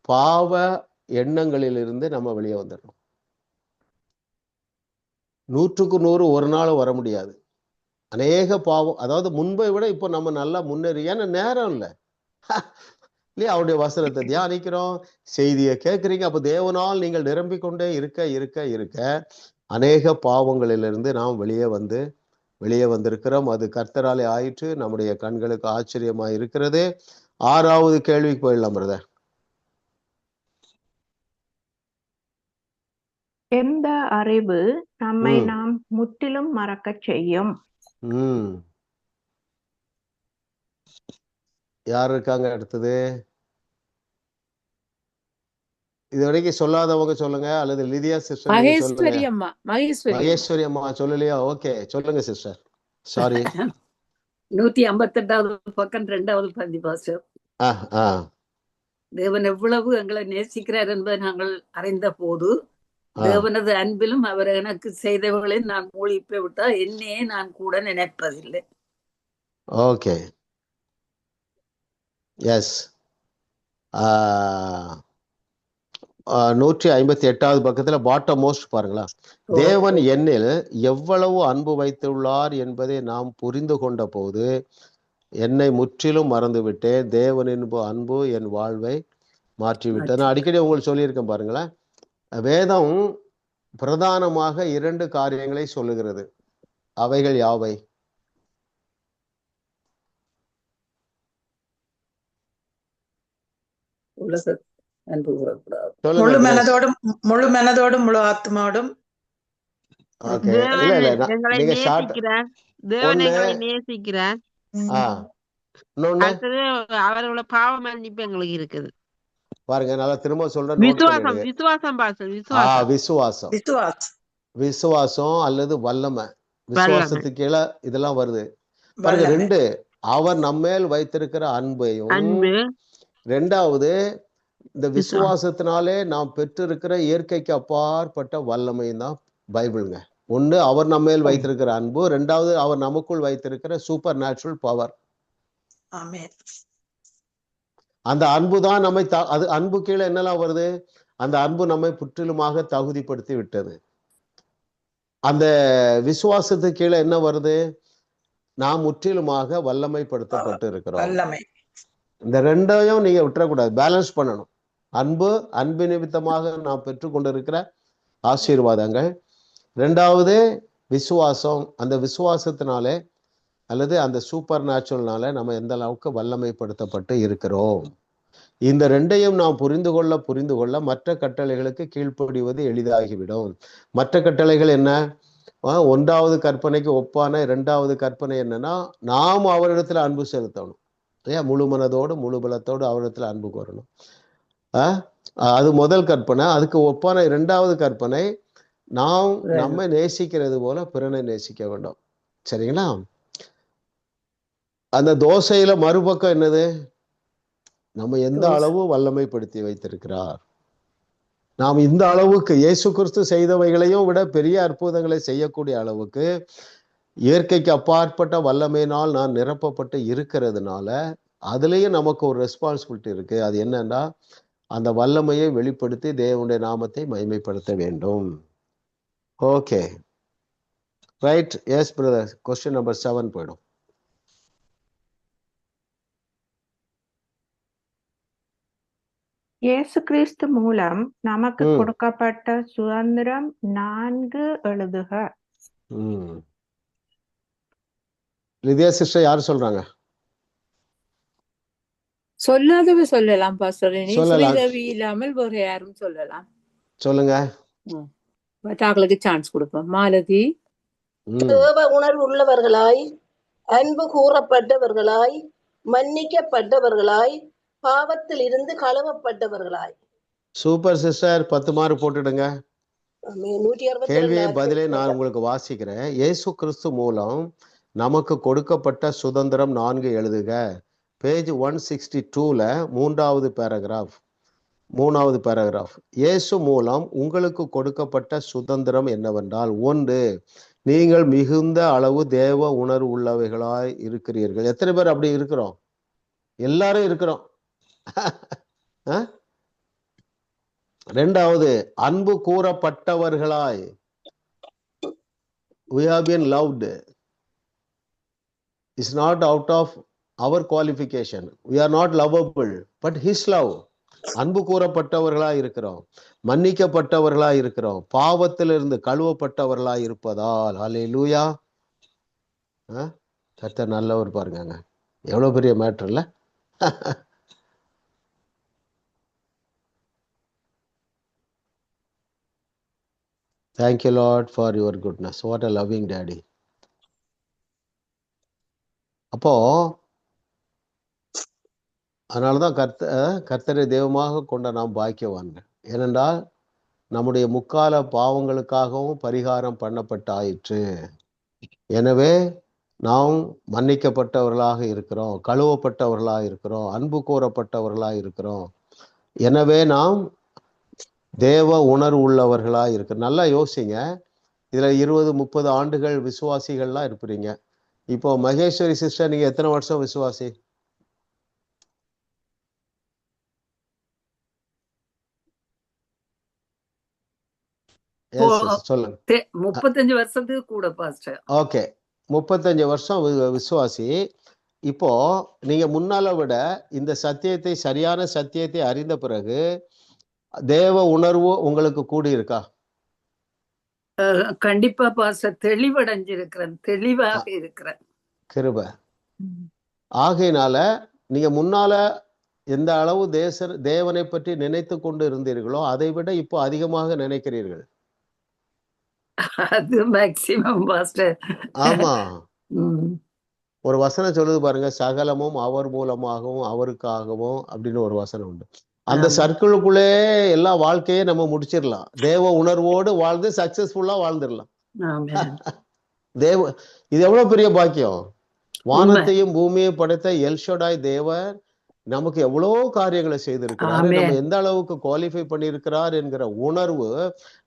பாவ எண்ணங்களிலிருந்து நம்ம வெளியே வந்துடணும். 100க்கு 100 ஒரு நாள் வர முடியாது. அநேக பாவம், அதாவது முன்பை விட இப்போ நம்ம நல்லா முன்னேறி, ஏன்னா நேரம் இல்லை இல்லையா? அவருடைய வசனத்தை தியானிக்கிறோம், செய்தியை கேட்குறீங்க. அப்போ தேவனால் நீங்கள் நிரம்பிக் கொண்டே இருக்க அநேக பாவங்களிலிருந்து நாம் வெளியே வந்திருக்கிறோம். அது கர்த்தராலே ஆயிற்று. நம்முடைய கண்களுக்கு ஆச்சரியமாய் இருக்கிறது. 6வது கேள்விக்கு போயிடலாம் பிரதர். எந்த அறிவு நம்மை நாம் முற்றிலும் மறக்க செய்யும்? யார் இருக்காங்க அடுத்தது? இது வரைக்கும் சொல்லாதவங்க சொல்லுங்க, அல்லது லிதியா சிஸ்டர் மகேஸ்வரி அம்மா. மகேஸ்வரி அம்மா சொல்லலையா? ஓகே, சொல்லுங்க சிஸ்டர். சாரி. 158வது பக்கம் 2வது பந்தி பாஸ்டர். தேவன் எவ்வளவு எங்களை நேசிக்கிறார் என்பதை நாங்கள் அறிந்த போது, தேவனது அன்பிலும் அவர் எனக்கு செய்தவர்களை நான் மூழ்கி விட்டால் என்னையே நான் கூட நினைப்பதில்லை. Okay, S. 158வது பக்கத்துல பாட்டம் மோஸ்ட் பாருங்களா. தேவன் என்னில் எவ்வளவு அன்பு வைத்துள்ளார் என்பதை நாம் புரிந்து கொண்ட போது என்னை முற்றிலும் மறந்து விட்டேன். தேவனின் அன்பு என் வாழ்வை மாற்றிவிட்டது. நான் அடிக்கடி உங்களுக்கு சொல்லியிருக்கேன் பாருங்களேன். வேதம் பிரதானமாக 2 காரியங்களை சொல்லுகிறது. அவைகள் யாவை? முழு மனதோடும் முழு ஆத்மாவோடும் அவரோட பாவ மன்னிப்பு எங்களுக்கு இருக்குது. பாருங்க, நல்லா திரும்ப சொல்றேன், நோட் விசுவாசம் பண்ணிடுங்க. விசுவாசம் பாஸ்டர் விசுவாசம் விசுவாசம், விசுவாஸ் விசுவாசம் அல்லது வல்லமை. வல்லமை விசுவாசத்துக்கு கீழே இதெல்லாம் வருது பாருங்க. வல்லமை 2, அவர் நம்மேல் வைத்திருக்கிற அன்பையும், அன்பு 2வது இந்த விசுவாசம் விசுவாசத்தினாலே நாம் பெற்றிருக்கிற இயற்கைக்கு அப்பாற்பட்ட வல்லமையும் தான் பைபிளுங்க. 1 அவர் நம்மேல் வைத்திருக்கிற அன்பு, 2வது அவர் நமக்குள் வைத்திருக்கிற சூப்பர் நேச்சுரல் பவர். ஆமென். அந்த அன்பு தான் நம்மை அது அன்பு கீழே என்னெல்லாம் வருது? அந்த அன்பு நம்மை முற்றிலுமாக தகுதிப்படுத்தி விட்டது. அந்த விசுவாசத்துக்கு கீழே என்ன வருது? நாம் முற்றிலுமாக வல்லமைப்படுத்தப்பட்டு இருக்கிறோம். வல்லமை இந்த 2ஐயும் நீங்க விட்டுறக்கூடாது, பேலன்ஸ் பண்ணணும். அன்பு நிமித்தமாக நாம் பெற்றுக்கொண்டிருக்கிற ஆசீர்வாதங்கள், 2வது விசுவாசம். அந்த விசுவாசத்தினாலே அல்லது அந்த சூப்பர் நேச்சுரல்னால நம்ம எந்த அளவுக்கு வல்லமைப்படுத்தப்பட்டு இருக்கிறோம். இந்த 2ஐயும் நாம் புரிந்து கொள்ள மற்ற கட்டளைகளுக்கு கீழ்ப்படிவது எளிதாகிவிடும். மற்ற கட்டளைகள் என்ன? 1வது கற்பனைக்கு ஒப்பான 2வது கற்பனை என்னன்னா, நாம் அவரிடத்துல அன்பு செலுத்தணும். முழு மனதோடு முழு பலத்தோடு அவரிடத்துல அன்பு கூறணும். அது முதல் கற்பனை. அதுக்கு ஒப்பான 2வது கற்பனை, நாம் நம்மை நேசிக்கிறது போல பிறனை நேசிக்க வேண்டும். சரிங்களா? அந்த தோசையில மறுபக்கம் என்னது? நம்ம எந்த அளவு வல்லமைப்படுத்தி வைத்திருக்கிறார். நாம் இந்த அளவுக்கு இயேசு கிறிஸ்து செய்தவைகளையும் விட பெரிய அற்புதங்களை செய்யக்கூடிய அளவுக்கு இயற்கைக்கு அப்பாற்பட்ட வல்லமையினால் நான் நிரப்பப்பட்டு இருக்கிறதுனால அதுலேயும் நமக்கு ஒரு ரெஸ்பான்சிபிலிட்டி இருக்கு. அது என்னன்னா, அந்த வல்லமையை வெளிப்படுத்தி தேவனுடைய நாமத்தை மகிமைப்படுத்த வேண்டும். Okay, right. Yes brother, question number 7 போயிடும். இயேசு கிறிஸ்து மூலம் நமக்கு கொடுக்கப்பட்ட சுதந்திரம் 4 எழுதுக. லிதியா சிஸ்டர் யார் சொல்றாங்க? சொல்லாதவ சொல்லலாம் பாஸ்டர். சொல்லலாம். ஸ்ரீதேவி இல்லாமல் வேற யாரும் சொல்லலாம். சொல்லுங்க. அவங்களுக்கு சான்ஸ் கொடுப்போம். மாலதி. தேவ உணர்வு உள்ளவர்களாய், அன்பு கூறப்பட்டவர்களாய், மன்னிக்கப்பட்டவர்களாய், பாவத்தில் இருந்து கழுவப்பட்டவர்களாய். சூப்பர் சிஸ்டர், 10 மார்க் போட்டுடுங்க. 162 கேள்வியை பதிலே நான் உங்களுக்கு வாசிக்கிறேன். இயேசு கிறிஸ்து மூலம் நமக்கு கொடுக்கப்பட்ட சுதந்திரம் 4 எழுதுக. பேஜ் 162ல 3வது பேராகிராஃப். இயேசு மூலம் உங்களுக்கு கொடுக்கப்பட்ட சுதந்திரம் என்னவென்றால், 1, நீங்கள் மிகுந்த அளவு தேவ உணர்வு உள்ளவைகளாய் இருக்கிறீர்கள். எத்தனை பேர் அப்படி இருக்கிறோம்? எல்லாரும் இருக்கிறோம். 2வது, அன்பு கூறப்பட்டவர்களாய். We have been loved. It's not out of our qualification. We are not lovable, but His love. அன்பு கூறப்பட்டவர்களாய் இருக்கிறோம், மன்னிக்கப்பட்டவர்களாய் இருக்கிறோம், பாவத்திலிருந்து கழுவப்பட்டவர்களாய் இருப்பதால். ஹல்லேலூயா. கர்த்தர் நல்லவர். பாருங்க, எவ்வளவு பெரிய மேட்டர் இல்ல? Thank you, Lord, for your goodness. What a loving daddy. அப்போ அதனாலதான் கர்த்தரை தெய்வமாக கொண்ட நாம் பாக்கியவான்கள். ஏனென்றால் நம்முடைய முக்கால பாவங்களுக்காகவும் பரிகாரம் பண்ணப்பட்டாயிற்று. எனவே நாம் மன்னிக்கப்பட்டவர்களாக இருக்கிறோம், கழுவப்பட்டவர்களாக இருக்கிறோம், அன்பு கூறப்பட்டவர்களாக இருக்கிறோம். எனவே நாம் தேவ உணர்வு உள்ளவர்களாக இருக்கிறோம். நல்லா யோசிங்க. இதுல 20-30 ஆண்டுகள் விசுவாசிகள்லாம் இருப்பீங்க. இப்போ மகேஸ்வரி சிஸ்டர், நீங்க எத்தனை வருஷம் விசுவாசி? சொல்லுங்க. 35 வருஷத்துக்கு கூட பாஸ்டர். ஓகே, 35 வருஷம் விசுவாசி. இப்போ நீங்க முன்னால விட இந்த சத்தியத்தை, சரியான சத்தியத்தை அறிந்த பிறகு தேவ உணர்வு உங்களுக்கு கூடி இருக்கா? கண்டிப்பா பாஸ்டர், தெளிவடைஞ்சிருக்கிறேன், தெளிவாக இருக்கிறேன். கிருபை. ஆகையினால நீங்க முன்னால எந்த அளவு தேவனை பற்றி நினைத்து கொண்டு இருந்தீர்களோ அதை விட இப்போ அதிகமாக நினைக்கிறீர்கள். அது மேக்ஸிமம் பாஸ்டர். ஆமா, ஒரு வசனம் சொல்லுது பாருங்க, சகலமும் அவர் மூலமாகவும் அவருக்காகவும் அப்படின்னு ஒரு வசனம் உண்டு. அந்த ஆமா. சர்க்கிளுக்குள்ளே எல்லா வாழ்க்கையை நம்ம முடிச்சிடலாம். தேவ உணர்வோடு வாழ்ந்து சக்சஸ்ஃபுல்லா வாழ்ந்துடலாம். ஆமென். தேவ இது எவ்வளவு பெரிய பாக்கியம். உண்மை. வானத்தையும் பூமியையும் படைத்த எல்ஷடாய் தேவன் நமக்கு எவ்வளோ காரியங்களை செய்திருக்கிறாரு. நம்ம ஆமென். எந்த அளவுக்கு குவாலிஃபை பண்ணியிருக்கிறார் என்கிற உணர்வு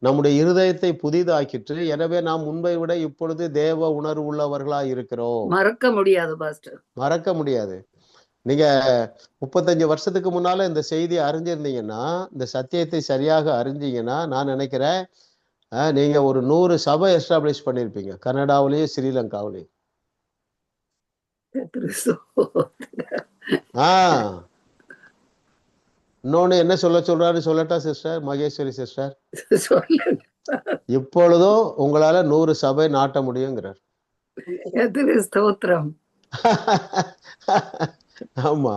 நம்முடைய இருதயத்தை புதிதாக்கிட்டு, எனவே நாம் முன்பை விட இப்பொழுது தேவ உணர்வு உள்ளவர்களா இருக்கிறோம். மறக்க முடியாது பாஸ்டர். மறக்க முடியாது. நீங்க 35 வருஷத்துக்கு முன்னால இந்த செய்தியை அறிஞ்சிருந்தீங்கன்னா, இந்த சத்தியத்தை சரியாக அறிஞ்சீங்கன்னா, நான் நினைக்கிறேன் நீங்க ஒரு 100 சபை எஸ்டாப்ளிஷ் பண்ணியிருப்பீங்க, கனடாவிலையும் ஸ்ரீலங்காவிலையும். இன்னொன்னு என்ன சொல்றாரு சொல்லட்டா சிஸ்டர், மகேஸ்வரி சிஸ்டர்? இப்பொழுதும் உங்களால 100 சபை நாட்ட முடியுங்கிறார். ஸ்தோத்திரம். ஆமா,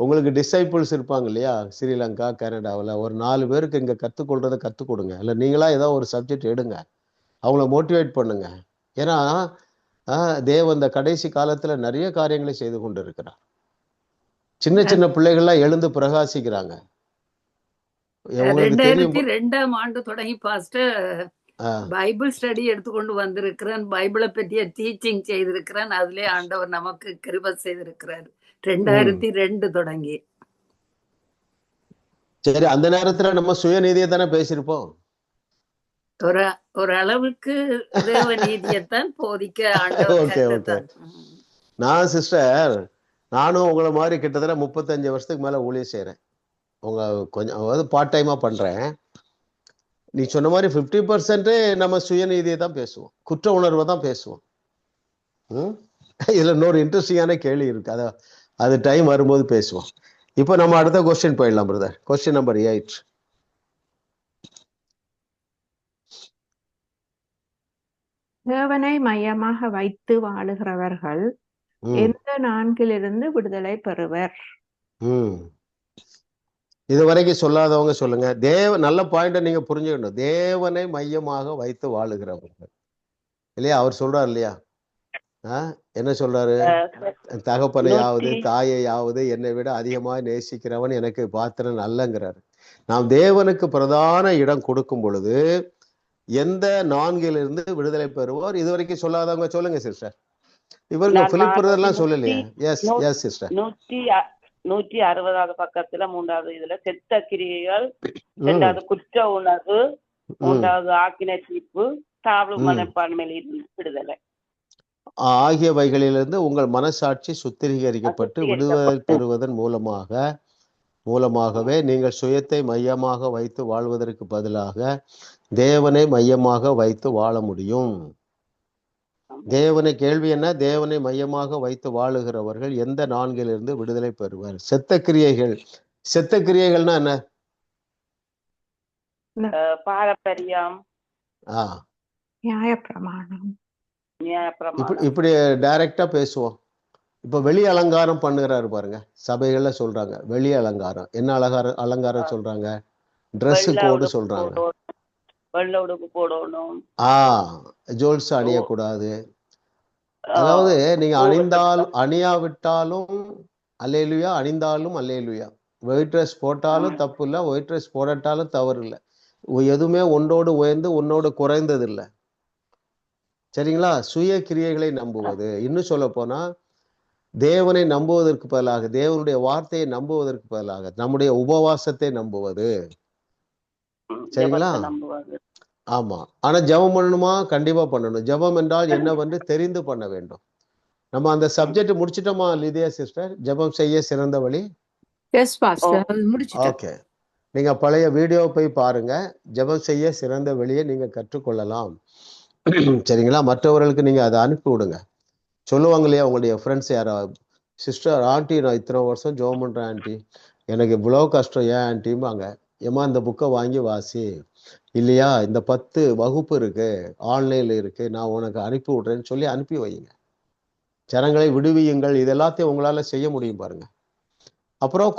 உங்களுக்கு டிசைபிள்ஸ் இருப்பாங்க இல்லையா, ஸ்ரீலங்கா கனடாவில். ஒரு 4 பேருக்கு இங்க கற்றுக்கொள்றதை கற்றுக் கொடுங்க. இல்லை நீங்களா ஏதோ ஒரு சப்ஜெக்ட் எடுங்க, அவங்கள மோட்டிவேட் பண்ணுங்க. ஏன்னா தேவன் இந்த கடைசி காலத்துல நிறைய காரியங்களை செய்து கொண்டு இருக்கிறார். சின்ன சின்ன பிள்ளைகள்லாம் எழுந்து பிரகாசிக்கிறாங்க. 2002ஆம் ஆண்டு தொடங்கி பாஸ்டர் பைபிள் ஸ்டடி எடுத்துக்கொண்டு வந்திருக்கிறேன். பைபிளை பற்றிய டீச்சிங் செய்திருக்கிறேன். அதுல ஆண்டவர் நமக்கு கிருபை செய்திருக்கிறார். 2002 தொடங்கி. சரி, அந்த நேரத்துல நம்ம சுயநீதியை தானே பேசியிருப்போம். ஒரு அளவுக்கு தேவ நீதியைத்தான் போதிக்க ஆண்டவர். நான் சிஸ்டர், நானும் உங்களை மாதிரி கிட்டத்தட்ட 35 வருஷத்துக்கு மேல ஊழியம் செய்யறேன். கொஞ்சம் அதாவது பார்ட் டைமா பண்றேன். நீ சொன்ன மாதிரி 50% நம்ம சுயநீதியை தான் பேசுவோம், குற்ற உணர்வை தான் பேசுவோம். இதுல இன்னொரு இன்ட்ரெஸ்டிங்கான கேள்வி இருக்கு, அது டைம் வரும்போது பேசுவோம். இப்போ நம்ம அடுத்த கொஸ்டின் போயிடலாம் பிரதர். Question number 8. தேவனை மையமாக வைத்து வாழுகிறவர்கள் எந்த 4லிருந்து விடுதலை பெறுவர்? இதுவரைக்கும் சொல்லாதவங்க சொல்லுங்க. நல்ல பாயிண்ட நீங்க புரிஞ்சுக்கணும். தேவனை மையமாக வைத்து வாழுகிறவர்கள் இல்லையா, அவர் சொல்றாரு இல்லையா, என்ன சொல்றாரு? தகப்பனையாவது தாயையாவது என்னை விட அதிகமாக நேசிக்கிறவன் எனக்கு பாத்திரன் அல்லங்கிறாரு. நாம் தேவனுக்கு பிரதான இடம் கொடுக்கும் பொழுது எந்த 4லிருந்து விடுதலை பெறுவோர்? இதுவரைக்கும் சொல்லாதவங்க சொல்லுங்க சிஸ்டர். இவருக்கு பிலிப்பெல்லாம் சொல்லலையா? S yes sister. 160வது பக்கத்துல 3வது இதுல செத்த கிரியைகள், 2வது குற்ற உணர்வு, 3வது ஆக்கினை தீர்ப்பு, தாழ்வு மனப்பான்மையிலிருந்து விடுதலை ஆகியவைகளிலிருந்து உங்கள் மனசாட்சி சுத்திகரிக்கப்பட்டு விடுதலை பெறுவதன் மூலமாகவே நீங்கள் சுயத்தை மையமாக வைத்து வாழ்வதற்கு பதிலாக தேவனை மையமாக வைத்து வாழ முடியும். தேவனை கேள்வி என்ன? தேவனை மையமாக வைத்து வாழுகிறவர்கள் எந்த 4லிருந்து விடுதலை பெறுவர்? செத்த கிரியைகள்னா என்ன? பாரம்பரியம், நியாயப்பிரமாணம். இப்படி டைரக்டா பேசுவோம். இப்ப வெளி அலங்காரம் பண்ணுகிறாரு பாருங்க, சபைகள்ல சொல்றாங்க வெளி அலங்காரம். என்ன அலங்காரம் சொல்றாங்க? ட்ரெஸ் கோடு சொல்றாங்க. ஜுவல்ஸ் அணியக்கூடாது. அதாவது நீங்க அணியாவிட்டாலும் அல்லேலுயா, அணிந்தாலும் அல்லேலுயா. ஒயிட் ட்ரெஸ் போட்டாலும் தப்பு இல்லை, ஒயிட் ட்ரெஸ் போடட்டாலும் தவறு இல்லை. எதுவுமே ஒன்றோடு உயர்ந்து உன்னோடு குறைந்தது இல்லை. சரிங்களா? சுய கிரியைகளை நம்புவது, இன்னும் சொல்ல போனா தேவனை நம்புவதற்கு பதிலாக, தேவனுடைய வார்த்தையை நம்புவதற்கு பதிலாக நம்முடைய உபவாசத்தை நம்புவது. சரிங்களா? ஆமா. ஆனா ஜெபம் பண்ணணுமா? கண்டிப்பா பண்ணணும். ஜெபம் என்றால் என்னவென்று தெரிந்து பண்ண வேண்டும். நம்ம அந்த சப்ஜெக்ட் முடிச்சிட்டோமா லிதியா சிஸ்டர்? ஜெபம் செய்ய சிறந்த வழி. ஓகே, நீங்க பழைய வீடியோ போய் பாருங்க. ஜெபம் செய்ய சிறந்த வழியை நீங்க கற்றுக்கொள்ளலாம். சரிங்களா? மற்றவர்களுக்கு நீங்க அதை அனுப்பி விடுங்க. சொல்லுவாங்க இல்லையா, உங்களுடைய ஃப்ரெண்ட்ஸ் யாராவது, சிஸ்டர் ஆண்டி நான் இத்தனை வருஷம் ஜெபம் பண்றேன் ஆண்டி, எனக்கு இவ்வளோ கஷ்டம், ஏன் ஆண்டிம்பாங்க. ஏமா இந்த புக்கை வாங்கி வாசி, இல்லையா இந்த 10 வகுப்பு இருக்கு, ஆன்லைன்ல இருக்கு, நான் உனக்கு அனுப்பி விடுறேன்னு சொல்லி அனுப்பி வையுங்க. ஜனங்களை விடுவியுங்கள். இது எல்லாத்தையும் உங்களால செய்ய முடியும் பாருங்க. அப்புறம்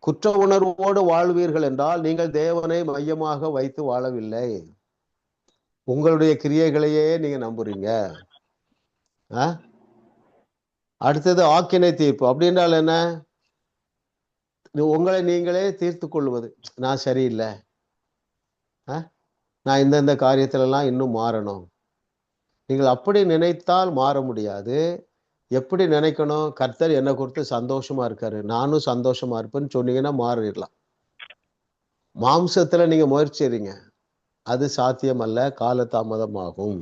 குற்ற உணர்வோடு வாழ்வீர்கள் என்றால் நீங்கள் தேவனை மையமாக வைத்து வாழவில்லை, உங்களுடைய கிரியைகளையே நீங்க நம்புறீங்க. அடுத்தது ஆக்கினை தீர்ப்பு. அப்படின்றால் என்ன? உங்களை நீங்களே தீர்த்து கொள்வது. நான் சரியில்லை, நான் இந்தந்த காரியத்திலெல்லாம் இன்னும் மாறணும். நீங்கள் அப்படி நினைத்தால் மாற முடியாது. எப்படி நினைக்கணும்? கர்த்தர் என்னை குறித்து சந்தோஷமா இருக்காரு, நானும் சந்தோஷமா இருப்பேன்னு சொன்னீங்கன்னா மாறிடலாம். மாம்சத்துல நீங்க முயற்சிறீங்க, அது சாத்தியம் அல்ல, காலதாமதமாகும்.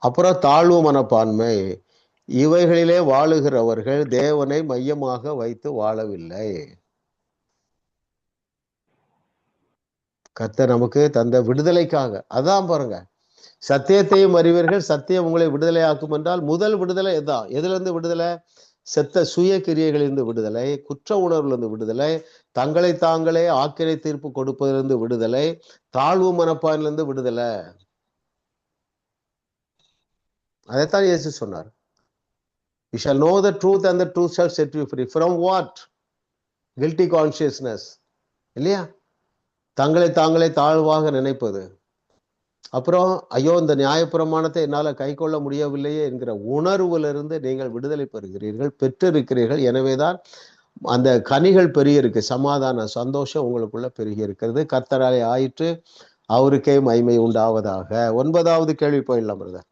அப்புறம் தாழ்வு மனப்பான்மை. இவைகளிலே வாழுகிறவர்கள் தேவனை மையமாக வைத்து வாழவில்லை. கர்த்தர் நமக்கு தந்த விடுதலைக்காக. அதான் பாருங்க, சத்தியத்தையும் அறிவீர்கள், சத்தியம் உங்களை விடுதலை ஆக்கும் என்றால் முதல் விடுதலை எதான்? எதுல இருந்து விடுதலை? செத்த சுய கிரியைகளிலிருந்து விடுதலை, குற்ற உணர்வுலேருந்து விடுதலை, தங்களை தாங்களே ஆக்கினை தீர்ப்பு கொடுப்பதிலிருந்து விடுதலை, தாழ்வு மனப்பான்மையிலிருந்து விடுதலை. அதைத்தான் இயேசு சொன்னார். You shall know the truth and the truth shall set you free. From what? Guilty consciousness. இல்லையா? தங்களை தாங்களே தாழ்வாக நினைப்பது. அப்புறம் ஐயோ இந்த நியாயப்பிரமாணத்தை என்னால் கை கொள்ள முடியவில்லையே என்கிற உணர்விலிருந்து நீங்கள் விடுதலை பெறுகிறீர்கள், பெற்றிருக்கிறீர்கள். எனவேதான் அந்த கனிகள் பெருகி இருக்கு. சமாதான சந்தோஷம் உங்களுக்குள்ள பெருகி இருக்கிறது. கர்த்தராலே ஆயிற்று, அவருக்கே மகிமை உண்டாவதாக. 9வது கேள்வி போயிடலாம் பிரதர்.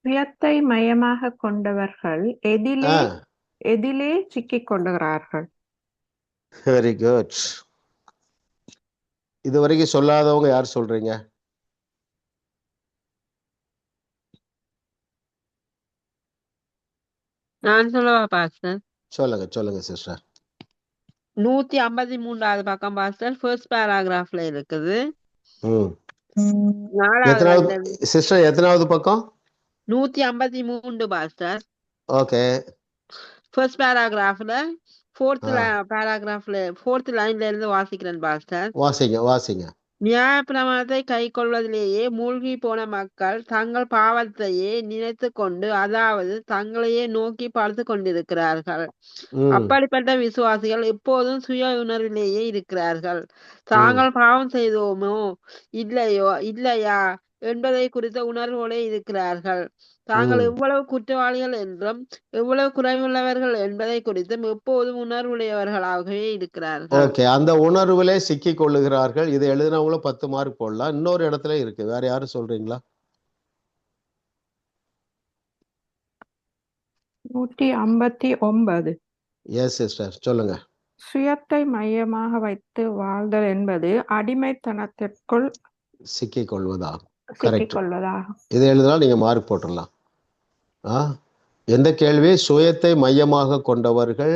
சுயத்தை மையமாக கொண்டவர்கள் எதிலே சிக்கிக் கொள்ளுகிறார்கள்? Very good. இதுவரைக்கும் சொல்லாதவங்க யார் சொல்றீங்க? நான் சொல்லவா பாஸ்டர்? சொல்லுங்க சிஸ்டர். 153வது பக்கம் பாஸ்டர், ஃபர்ஸ்ட் பேராகிராஃப்ல இருக்குது. சிஸ்டர் எத்தனாவது பக்கம்? 153 பாஸ்டர். ஓகே. ஃபர்ஸ்ட் பேராகிராஃப்ல ஃபோர்த் லைன்ல இருந்து வாசிக்கிறேன் பாஸ்டர். வாசிங்க. நியாயப்பிரமாணத்தை கை கொள்வதிலேயே மூழ்கி போன மக்கள் தங்கள் பாவத்தையே நினைத்து கொண்டு, அதாவது தங்களையே நோக்கி பார்த்து கொண்டிருக்கிறார்கள். அப்படிப்பட்ட விசுவாசிகள் எப்போதும் சுய உணர்விலேயே இருக்கிறார்கள். தாங்கள் பாவம் செய்தோமோ இல்லையா என்பதை குறித்த உணர்வோடு இருக்கிறார்கள். தாங்கள் எவ்வளவு குற்றவாளிகள் என்றும் எவ்வளவு குறைவுள்ளவர்கள் என்பதை குறித்தும் எப்போதும் உணர்வுடையவர்களாகவே இருக்கிறார்கள். ஓகே, அந்த உணர்வுலே சிக்கி கொள்ளுகிறார்கள். இதை எழுதினவங்களும் 10 மார்க் போடலாம். இன்னொரு இடத்துல இருக்கு, வேற யாரும் சொல்றீங்களா? 159. எஸ் சிஸ்டர், சொல்லுங்க. சுயத்தை மையமாக வைத்து வாழ்தல் என்பது அடிமைத்தனத்திற்குள் சிக்கிக் கொள்வதாகும். இதை எழுதினால் நீங்க மார்க் போட்டுடலாம். எந்த கேள்வி? சுயத்தை மையமாக கொண்டவர்கள்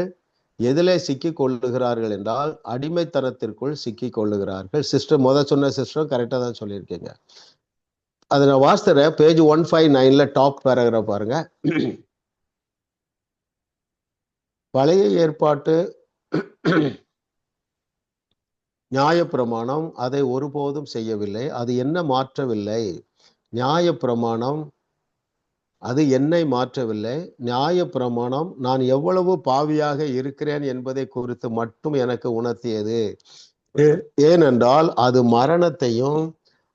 எதிலே சிக்கிக் கொள்ளுகிறார்கள் என்றால் அடிமைத்தனத்திற்குள் சிக்கிக் கொள்ளுகிறார்கள். சிஸ்டர் சொன்ன சிஸ்டர் கரெக்டா தான் சொல்லியிருக்கீங்க. அதை நான் வாசித்தரேன். பேஜ் 159ல டாப் பேராகிராஃப் பாருங்க. பழைய ஏற்பாட்டு நியாயப்பிரமாணம் அதை ஒருபோதும் செய்யவில்லை. அது என்ன மாற்றவில்லை? நியாயப்பிரமாணம் அது என்னை மாற்றவில்லை. நியாயப்பிரமாணம் நான் எவ்வளவு பாவியாக இருக்கிறேன் என்பதை குறித்து மட்டும் எனக்கு உணர்த்தியது. ஏனென்றால் அது மரணத்தையும்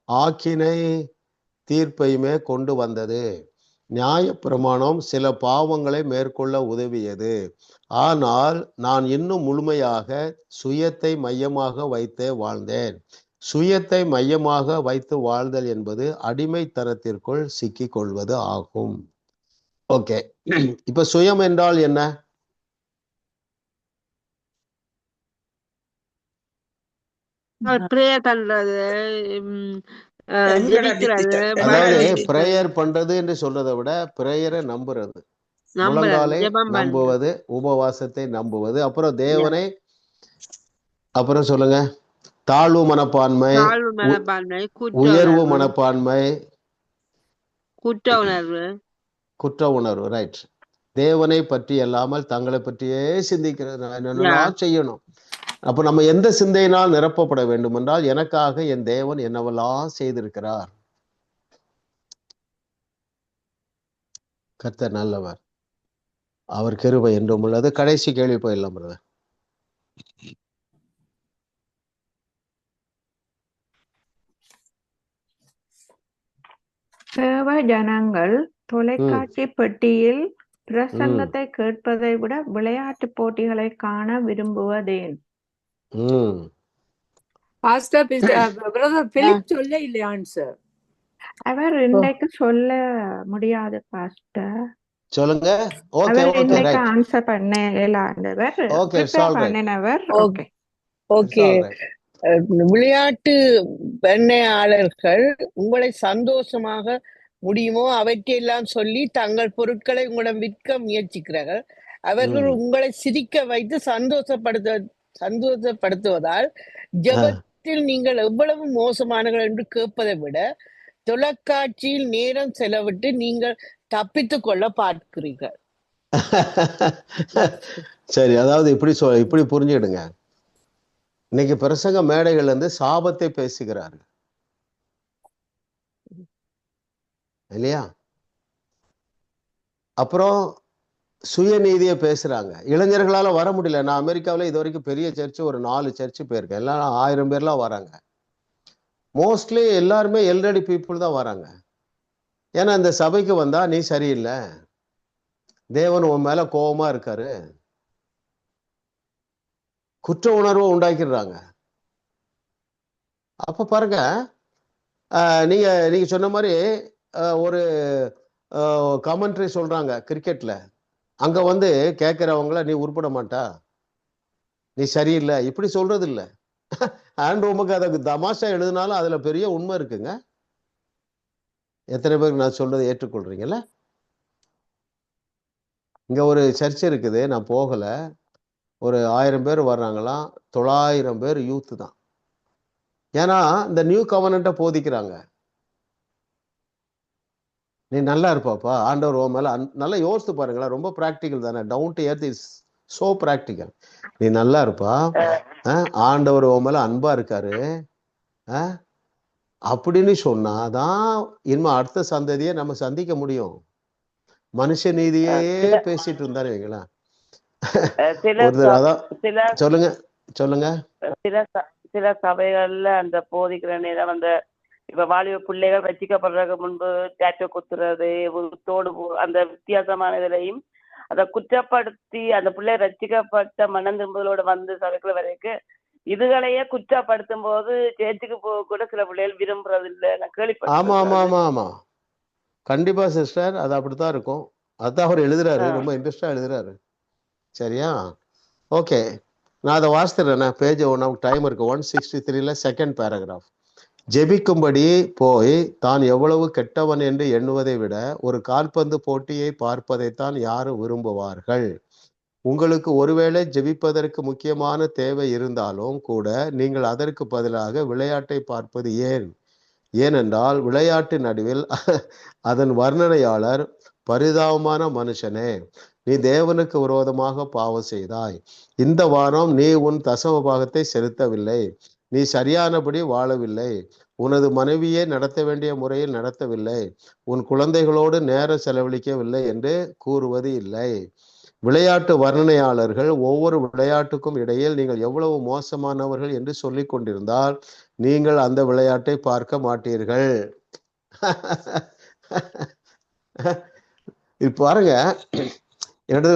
ஆக்கினை தீர்ப்பையுமே கொண்டு வந்தது. நியாயப்பிரமாணம் சில பாவங்களை மேற்கொள்ள உதவியது. ஆனால் நான் இன்னும் முழுமையாக சுயத்தை மையமாக வைத்தே வாழ்ந்தேன். சுயத்தை மையமாக வைத்து வாழ்தல் என்பது அடிமைத்தனத்திற்குள் சிக்கிக் கொள்வது ஆகும். ஓகே, இப்ப சுயம் என்றால் என்ன? அதாவது பிரேயர் பண்றது என்று சொல்றதை விட பிரேயரை நம்புறது, முழங்காலை நம்புவது, உபவாசத்தை நம்புவது, அப்புறம் தேவனை, அப்புறம் சொல்லுங்க, தாழ்வு மனப்பான்மை, உயர்வு மனப்பான்மை, குற்ற உணர்வு. ரைட். தேவனை பற்றி அல்லாமல் தங்களை பற்றியே சிந்திக்கிறது. என்னென்னலாம் செய்யணும். அப்ப நம்ம எந்த சிந்தையினால் நிரப்பப்பட வேண்டும் என்றால், எனக்காக என் தேவன் என்னவெல்லாம் செய்திருக்கிறார், கர்த்தர் நல்லவர், அவர் கிருபை என்றும் உள்ளது. கடைசி கேள்வி போயிடலாம் பிரதர். தேவ ஜனங்கள் தொலைக்காட்சி பெட்டியில் ம் பிரசங்கத்தை கேட்பதை விட விளையாட்டு போட்டிகளை காண விரும்புவதேன்? ம் பாஸ்டர் பிரதர் பிலிப் சொல்ல இல்லை ஆன்சர். அவர் இன்றைக்கு சொல்ல முடியாது பாஸ்டர். சொல்லுங்க. ஓகே அவர் ஓகே இன்றைக்கு ரைட். ஆன்சர் பண்ண இயலாதவர், okay it's prepare all right. பண்ணினவர். Okay it's okay. All right. விளையாட்டு பண்ணையாளர்கள் உங்களை சந்தோஷமாக முடியுமோ அவற்றையெல்லாம் சொல்லி தங்கள் பொருட்களை உங்களிடம் விற்க முயற்சிக்கிறார்கள். அவர்கள் ம் உங்களை சிரிக்க வைத்து சந்தோஷப்படுத்துவதால் ஜெபத்தில் நீங்கள் எவ்வளவு மோசமானவர்கள் என்று கேட்பதை விட தொலைக்காட்சியில் நேரம் செலவிட்டு நீங்கள் தப்பித்துக் கொள்ள பார்க்கிறீர்கள். சரி, அதாவது இப்படி புரிஞ்சுக்கிடுங்க. இன்னைக்கு பிரசங்க மேடைகள் வந்து சாபத்தை பேசுகிறார்கள் இல்லையா? அப்புறம் சுயநீதியை பேசுறாங்க. இளைஞர்களால வர முடியல. நான் அமெரிக்காவில் இது வரைக்கும் பெரிய சர்ச்சு ஒரு 4 சர்ச்சு போயிருக்கேன். எல்லாம் 1000 பேர்லாம் வராங்க. மோஸ்ட்லி எல்லாருமே எல்ரெடி பீப்புள் தான் வராங்க. ஏன்னா இந்த சபைக்கு வந்தா நீ சரியில்லை, தேவன் உன் மேல கோபமா இருக்காரு, குற்ற உணர்வை உண்டாக்கிடுறாங்க. அப்ப பாருங்க, நீங்க சொன்ன மாதிரி ஒரு கமெண்ட்ரி சொல்றாங்க கிரிக்கெட்ல, அங்க வந்து கேட்கிறவங்கள நீ உருப்பட மாட்டா, நீ சரியில்லை, இப்படி சொல்றது இல்லை. ஆண்ட் உமக்கு அதை தமாஷா எழுதினாலும் அதுல பெரிய உண்மை இருக்குங்க. எத்தனை பேருக்கு நான் சொல்றதை ஏற்றுக்கொள்றீங்கல்ல? இங்க ஒரு சர்ச் இருக்குது, நான் போகல. ஒரு 1000 பேர் வர்றாங்களாம். 900 பேர் யூத் தான். ஏன்னா இந்த நியூ கவர்னண்ட்டை போதிக்கிறாங்க. நீ நல்லா இருப்பாப்பா, ஆண்டவர் உன் மேல நல்லா யோசித்து பாருங்களேன். ரொம்ப ப்ராக்டிக்கல் தானே. Down to earth is so practical. நீ நல்லா இருப்பா, ஆண்டவர் உன் மேல அன்பா இருக்காரு அப்படின்னு சொன்னாதான் இனிமே அடுத்த சந்ததியை நம்ம சந்திக்க முடியும். மனுஷ நீதியே பேசிட்டு இருந்தாரு வைங்களா. சொல்லுங்க சொல்லுங்க. சில சபைகள்ல அந்த போதிக்கிற நேரம் அந்த இப்ப வாலிப பிள்ளைகள் ரசிக்கப்படுறதுக்கு முன்பு டேட்டோ குத்துறது, தோடு அந்த வித்தியாசமான இதுலையும் அதை குற்றப்படுத்தி அந்த பிள்ளை ரசிக்கப்பட்ட மனம் திரும்புதலோட வந்து சபைக்குள்ள வரைக்கும் இதுகளையே குற்றப்படுத்தும் போது சேர்த்துக்கு போக கூட சில பிள்ளைகள் விரும்புறது இல்லை. நான் கேள்விப்பட்டேன். ஆமா ஆமா ஆமா ஆமா, கண்டிப்பா சிஸ்டர், அது அப்படித்தான் இருக்கும். அதான் அவர் எழுதுறாரு, ரொம்ப இன்ட்ரெஸ்டா எழுதுறாரு. சரியா? ஓகே, நான் அதை வாசித்துறேன். பேஜ் நமக்கு டைம் இருக்கு. 163ல செகண்ட் பேராகிராஃப். ஜெபிக்கும்படி போய் தான் எவ்வளவு கெட்டவன் என்று எண்ணுவதை விட ஒரு கால்பந்து போட்டியை பார்ப்பதைத்தான் யாரும் விரும்புவார்கள். உங்களுக்கு ஒருவேளை ஜெபிப்பதற்கு முக்கியமான தேவை இருந்தாலும் கூட நீங்கள் அதற்கு பதிலாக விளையாட்டை பார்ப்பது ஏன்? ஏனென்றால் விளையாட்டு நடுவில் அதன் வர்ணனையாளர் பரிதாபமான மனுஷனே, நீ தேவனுக்கு விரோதமாக பாவம் செய்தாய். இந்த வாரம் நீ உன் தசம பாகத்தை செலுத்தவில்லை, நீ சரியானபடி வாழவில்லை, உனது மனைவியை நடத்த வேண்டிய முறையில் நடத்தவில்லை, உன் குழந்தைகளோடு நேரம் செலவழிக்கவில்லை என்று கூறுவது இல்லை. விளையாட்டு வர்ணனையாளர்கள் ஒவ்வொரு விளையாட்டுக்கும் இடையில் நீங்கள் எவ்வளவு மோசமானவர்கள் என்று சொல்லிக் கொண்டிருந்தால் நீங்கள் அந்த விளையாட்டை பார்க்க மாட்டீர்கள். இது பாருங்க, என்னது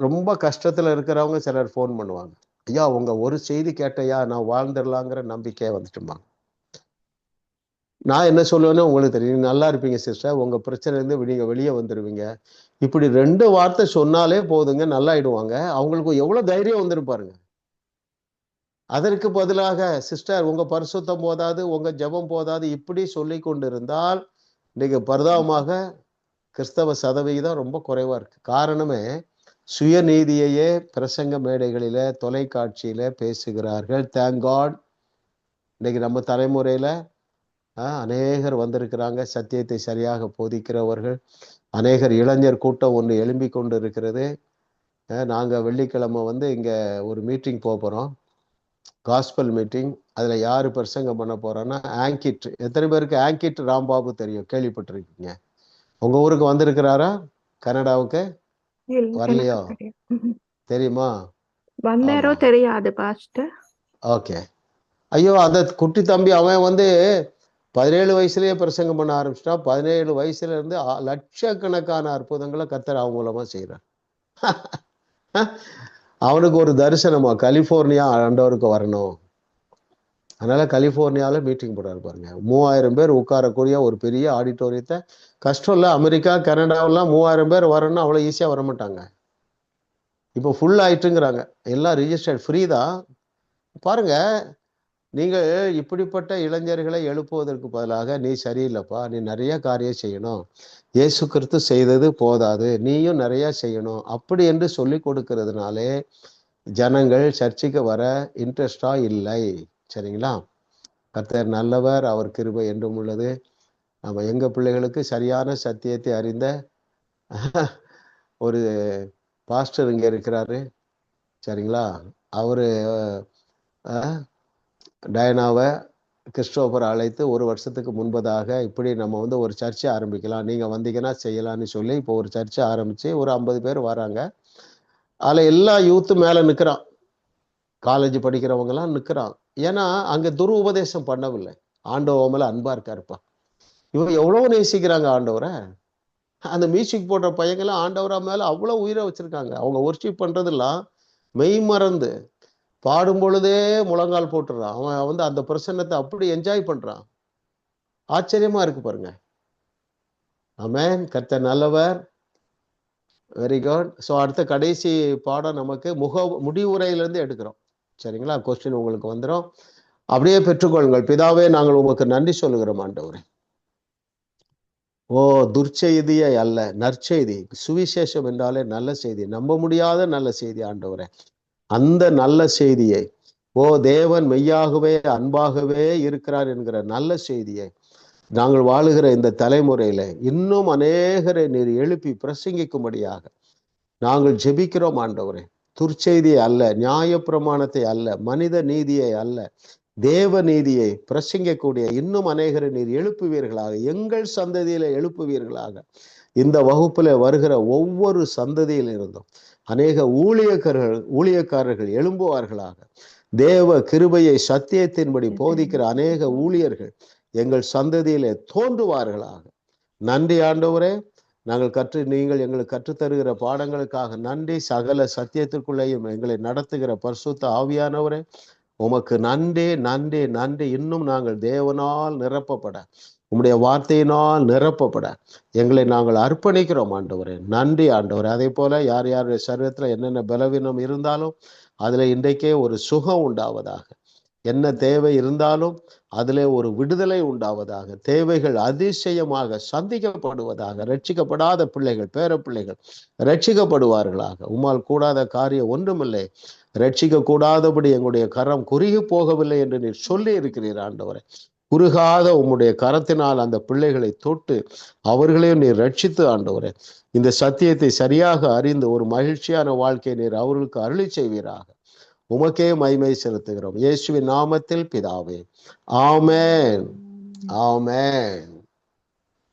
ரொம்ப கஷ்டத்துல இருக்கிறவங்க சிலர் ஃபோன் பண்ணுவாங்க. ஐயா உங்க ஒரு செய்தி கேட்டையா நான் வாழ்ந்துடலாங்கிற நம்பிக்கையை வந்துட்டுமாங்க. நான் என்ன சொல்லுவேன்னு உங்களுக்கு தெரியும். நல்லா இருப்பீங்க சிஸ்டர், உங்க பிரச்சனை இருந்து நீங்க வெளியே வந்துடுவீங்க. இப்படி 2 வார்த்தை சொன்னாலே போதுங்க, நல்லாயிடுவாங்க. அவங்களுக்கு எவ்வளவு தைரியம் வந்துருப்பாருங்க. அதற்கு பதிலாக சிஸ்டர் உங்க பரிசுத்தம் போதாது, உங்க ஜெபம் போதாது, இப்படி சொல்லி கொண்டு இருந்தால் இன்னைக்கு பரிதாபமாக கிறிஸ்தவ சதவிகிதம் ரொம்ப குறைவா இருக்கு. காரணமே சுயநீதியையே பிரசங்க மேடைகளில தொலைக்காட்சியில பேசுகிறார்கள். தேங்க் காட், இன்னைக்கு நம்ம தலைமுறையில அநேகர் வந்திருக்கிறாங்க, சத்தியத்தை சரியாக போதிக்கிறவர்கள். அநேகர் இளைஞர் கூட்டம் ஒன்று எழும்பி கொண்டு இருக்கிறது. நாங்கள் வெள்ளிக்கிழமை இங்கே ஒரு மீட்டிங் போகிறோம், காஸ்பல் மீட்டிங். அதில் யார் பிரசங்கம் பண்ண போகிறோன்னா ஆங்கிட். எத்தனை பேருக்கு ஆங்கிட் ராம்பாபு தெரியும், கேள்விப்பட்டிருக்கீங்க? உங்கள் ஊருக்கு வந்திருக்கிறாரா? கனடாவுக்கு வரலையோ? தெரியுமா? வந்தாரோ தெரியாது பாஸ்டர். ஓகே. ஐயோ அந்த குட்டி தம்பி அவன் 17 வயசுலயே பிரசங்கம் பண்ண ஆரம்பிச்சிட்டா 17 வயசுல இருந்து லட்சக்கணக்கான அற்புதங்களை கர்த்தர் அவங்க மூலமா செய்யறார். அவனுக்கு ஒரு தரிசனமா கலிபோர்னியா ஆண்டவருக்கு வரணும். அதனால கலிபோர்னியாவில் மீட்டிங் போடுறாரு பாருங்க. 3000 பேர் உட்காரக்கூடிய ஒரு பெரிய ஆடிட்டோரியத்தை. கஷ்டம் இல்லை, அமெரிக்கா கனடாவெல்லாம் 3000 பேர் வரணும்னா அவ்வளோ ஈஸியாக வரமாட்டாங்க. இப்போ ஃபுல் ஆயிட்டுங்கிறாங்க. எல்லாம் ரிஜிஸ்டர்ட் ஃப்ரீ தான். பாருங்க, நீங்கள் இப்படிப்பட்ட இளைஞர்களை எழுப்புவதற்கு பதிலாக நீ சரியில்லைப்பா, நீ நிறைய காரியம் செய்யணும், இயேசு கிறிஸ்து செய்தது போதாது, நீயும் நிறைய செய்யணும் அப்படி என்று சொல்லி கொடுக்கறதுனாலே ஜனங்கள் சர்ச்சுக்கு வர இன்ட்ரெஸ்டா இல்லை. சரிங்களா? கர்த்தர் நல்லவர், அவர் கிருபை என்றும் உள்ளது. நம்ம எங்க பிள்ளைகளுக்கு சரியான சத்தியத்தை அறிந்த ஒரு பாஸ்டர் இங்க இருக்கிறாரு. சரிங்களா? அவரு டயனாவை கிறிஸ்டோபர் அழைத்து 1 வருஷத்துக்கு முன்பதாக இப்படி நம்ம ஒரு சர்ச்சை ஆரம்பிக்கலாம், நீங்க வந்தீங்கன்னா செய்யலாம்னு சொல்லி இப்போ ஒரு சர்ச்சை ஆரம்பிச்சு ஒரு 50 பேர் வராங்க. அதுல எல்லா யூத்து மேல நிக்கிறான், காலேஜ் படிக்கிறவங்க எல்லாம் நிக்கிறான். ஏன்னா அங்க துருபதேசம் பண்ணவில்லை, ஆண்டவர் மேல அன்பா இருக்காருப்பா. இவங்க எவ்வளவு நேசிக்கிறாங்க ஆண்டவரை. அந்த மியூசிக் போடுற பையங்கெல்லாம் ஆண்டவரா மேல அவ்வளவு உயிரை வச்சிருக்காங்க. அவங்க ஒர்ஷிப் பண்றதெல்லாம் மெய் மறந்து பாடும் பொழுதே முழங்கால் போட்டுறான். அவன் அந்த பிரசன்னத்தை அப்படி என்ஜாய் பண்றான். ஆச்சரியமா இருக்கு பாருங்க. ஆமென். கர்த்தர் நல்லவர். Very good. ஸோ அடுத்த கடைசி பாடம் நமக்கு முடிவுரையிலிருந்து எடுக்கிறோம். சரிங்களா? கொஸ்டின் உங்களுக்கு வந்துடும், அப்படியே பெற்றுக்கொள்ளுங்கள். பிதாவே, நாங்கள் உமக்கு நன்றி சொல்லுகிறோம் ஆண்டவரே. துர்ச்செய்தியை அல்ல, நற்செய்தி. சுவிசேஷம் என்றாலே நல்ல செய்தி, நம்ப முடியாத நல்ல செய்தி ஆண்டவரே. அந்த நல்ல செய்தியை, தேவன் மெய்யாகவே அன்பாகவே இருக்கிறார் என்கிற நல்ல செய்தியை நாங்கள் வாழுகிற இந்த தலைமுறையில இன்னும் அநேகரை நீர் எழுப்பி பிரசங்கிக்கும்படியாக நாங்கள் ஜெபிக்கிறோம் ஆண்டவரே. துர்ச்செய்தியை அல்ல, நியாய பிரமாணத்தை அல்ல, மனித நீதியை அல்ல, தேவ நீதியை பிரசங்கக்கூடிய இன்னும் அநேகரை நீர் எழுப்புவீர்களாக, எங்கள் சந்ததியில எழுப்புவீர்களாக. இந்த வகுப்புல வருகிற ஒவ்வொரு சந்ததியில் இருந்தும் அநேக ஊழியக்காரர்கள் எழும்புவார்களாக. தேவ கிருபையை சத்தியத்தின்படி போதிக்கிற அநேக ஊழியர்கள் எங்கள் சந்ததியிலே தோன்றுவார்களாக. நன்றி ஆண்டவரே. நீங்கள் எங்களுக்கு கற்றுத்தருகிற பாடங்களுக்காக நன்றி. சகல சத்தியத்திற்குள்ளேயும் எங்களை நடத்துகிற பரிசுத்த ஆவியானவரே, உமக்கு நன்றி நன்றி நன்றி. இன்னும் நாங்கள் தேவனால் நிரப்பப்பட, உம்முடைய வார்த்தையினால் நிரப்பப்பட எங்களை நாங்கள் அர்ப்பணிக்கிறோம் ஆண்டவரே. நன்றி ஆண்டவரே. அதே போல யார் யாருடைய சரீரத்துல என்னென்ன பலவீனம் இருந்தாலும் அதுல இன்றைக்கே ஒரு சுகம் உண்டாவதாக. என்ன தேவை இருந்தாலும் அதிலே ஒரு விடுதலை உண்டாவதாக. தேவைகள் அதிசயமாக சந்திக்கப்படுவதாக. ரட்சிக்கப்படாத பிள்ளைகள், பேர பிள்ளைகள் ரட்சிக்கப்படுவார்களாக. உம்மால் கூடாத காரியம் ஒன்றுமில்லை. ரட்சிக்க கூடாதபடி எங்களுடைய கரம் குறுகி போகவில்லை என்று நீர் சொல்லி இருக்கிறீர் ஆண்டவரே. குறுகாத உம்முடைய கரத்தினால் அந்த பிள்ளைகளை தொட்டு அவர்களையும் நீர் ரட்சித்து ஆண்டவரே, இந்த சத்தியத்தை சரியாக அறிந்து ஒரு மகிழ்ச்சியான வாழ்க்கையை நீர் அவர்களுக்கு அருளி செய்வீராக. உமக்கே மகிமை செலுத்துகிறோம் இயேசுவின் நாமத்தில் பிதாவே. ஆமென். ஆமென்.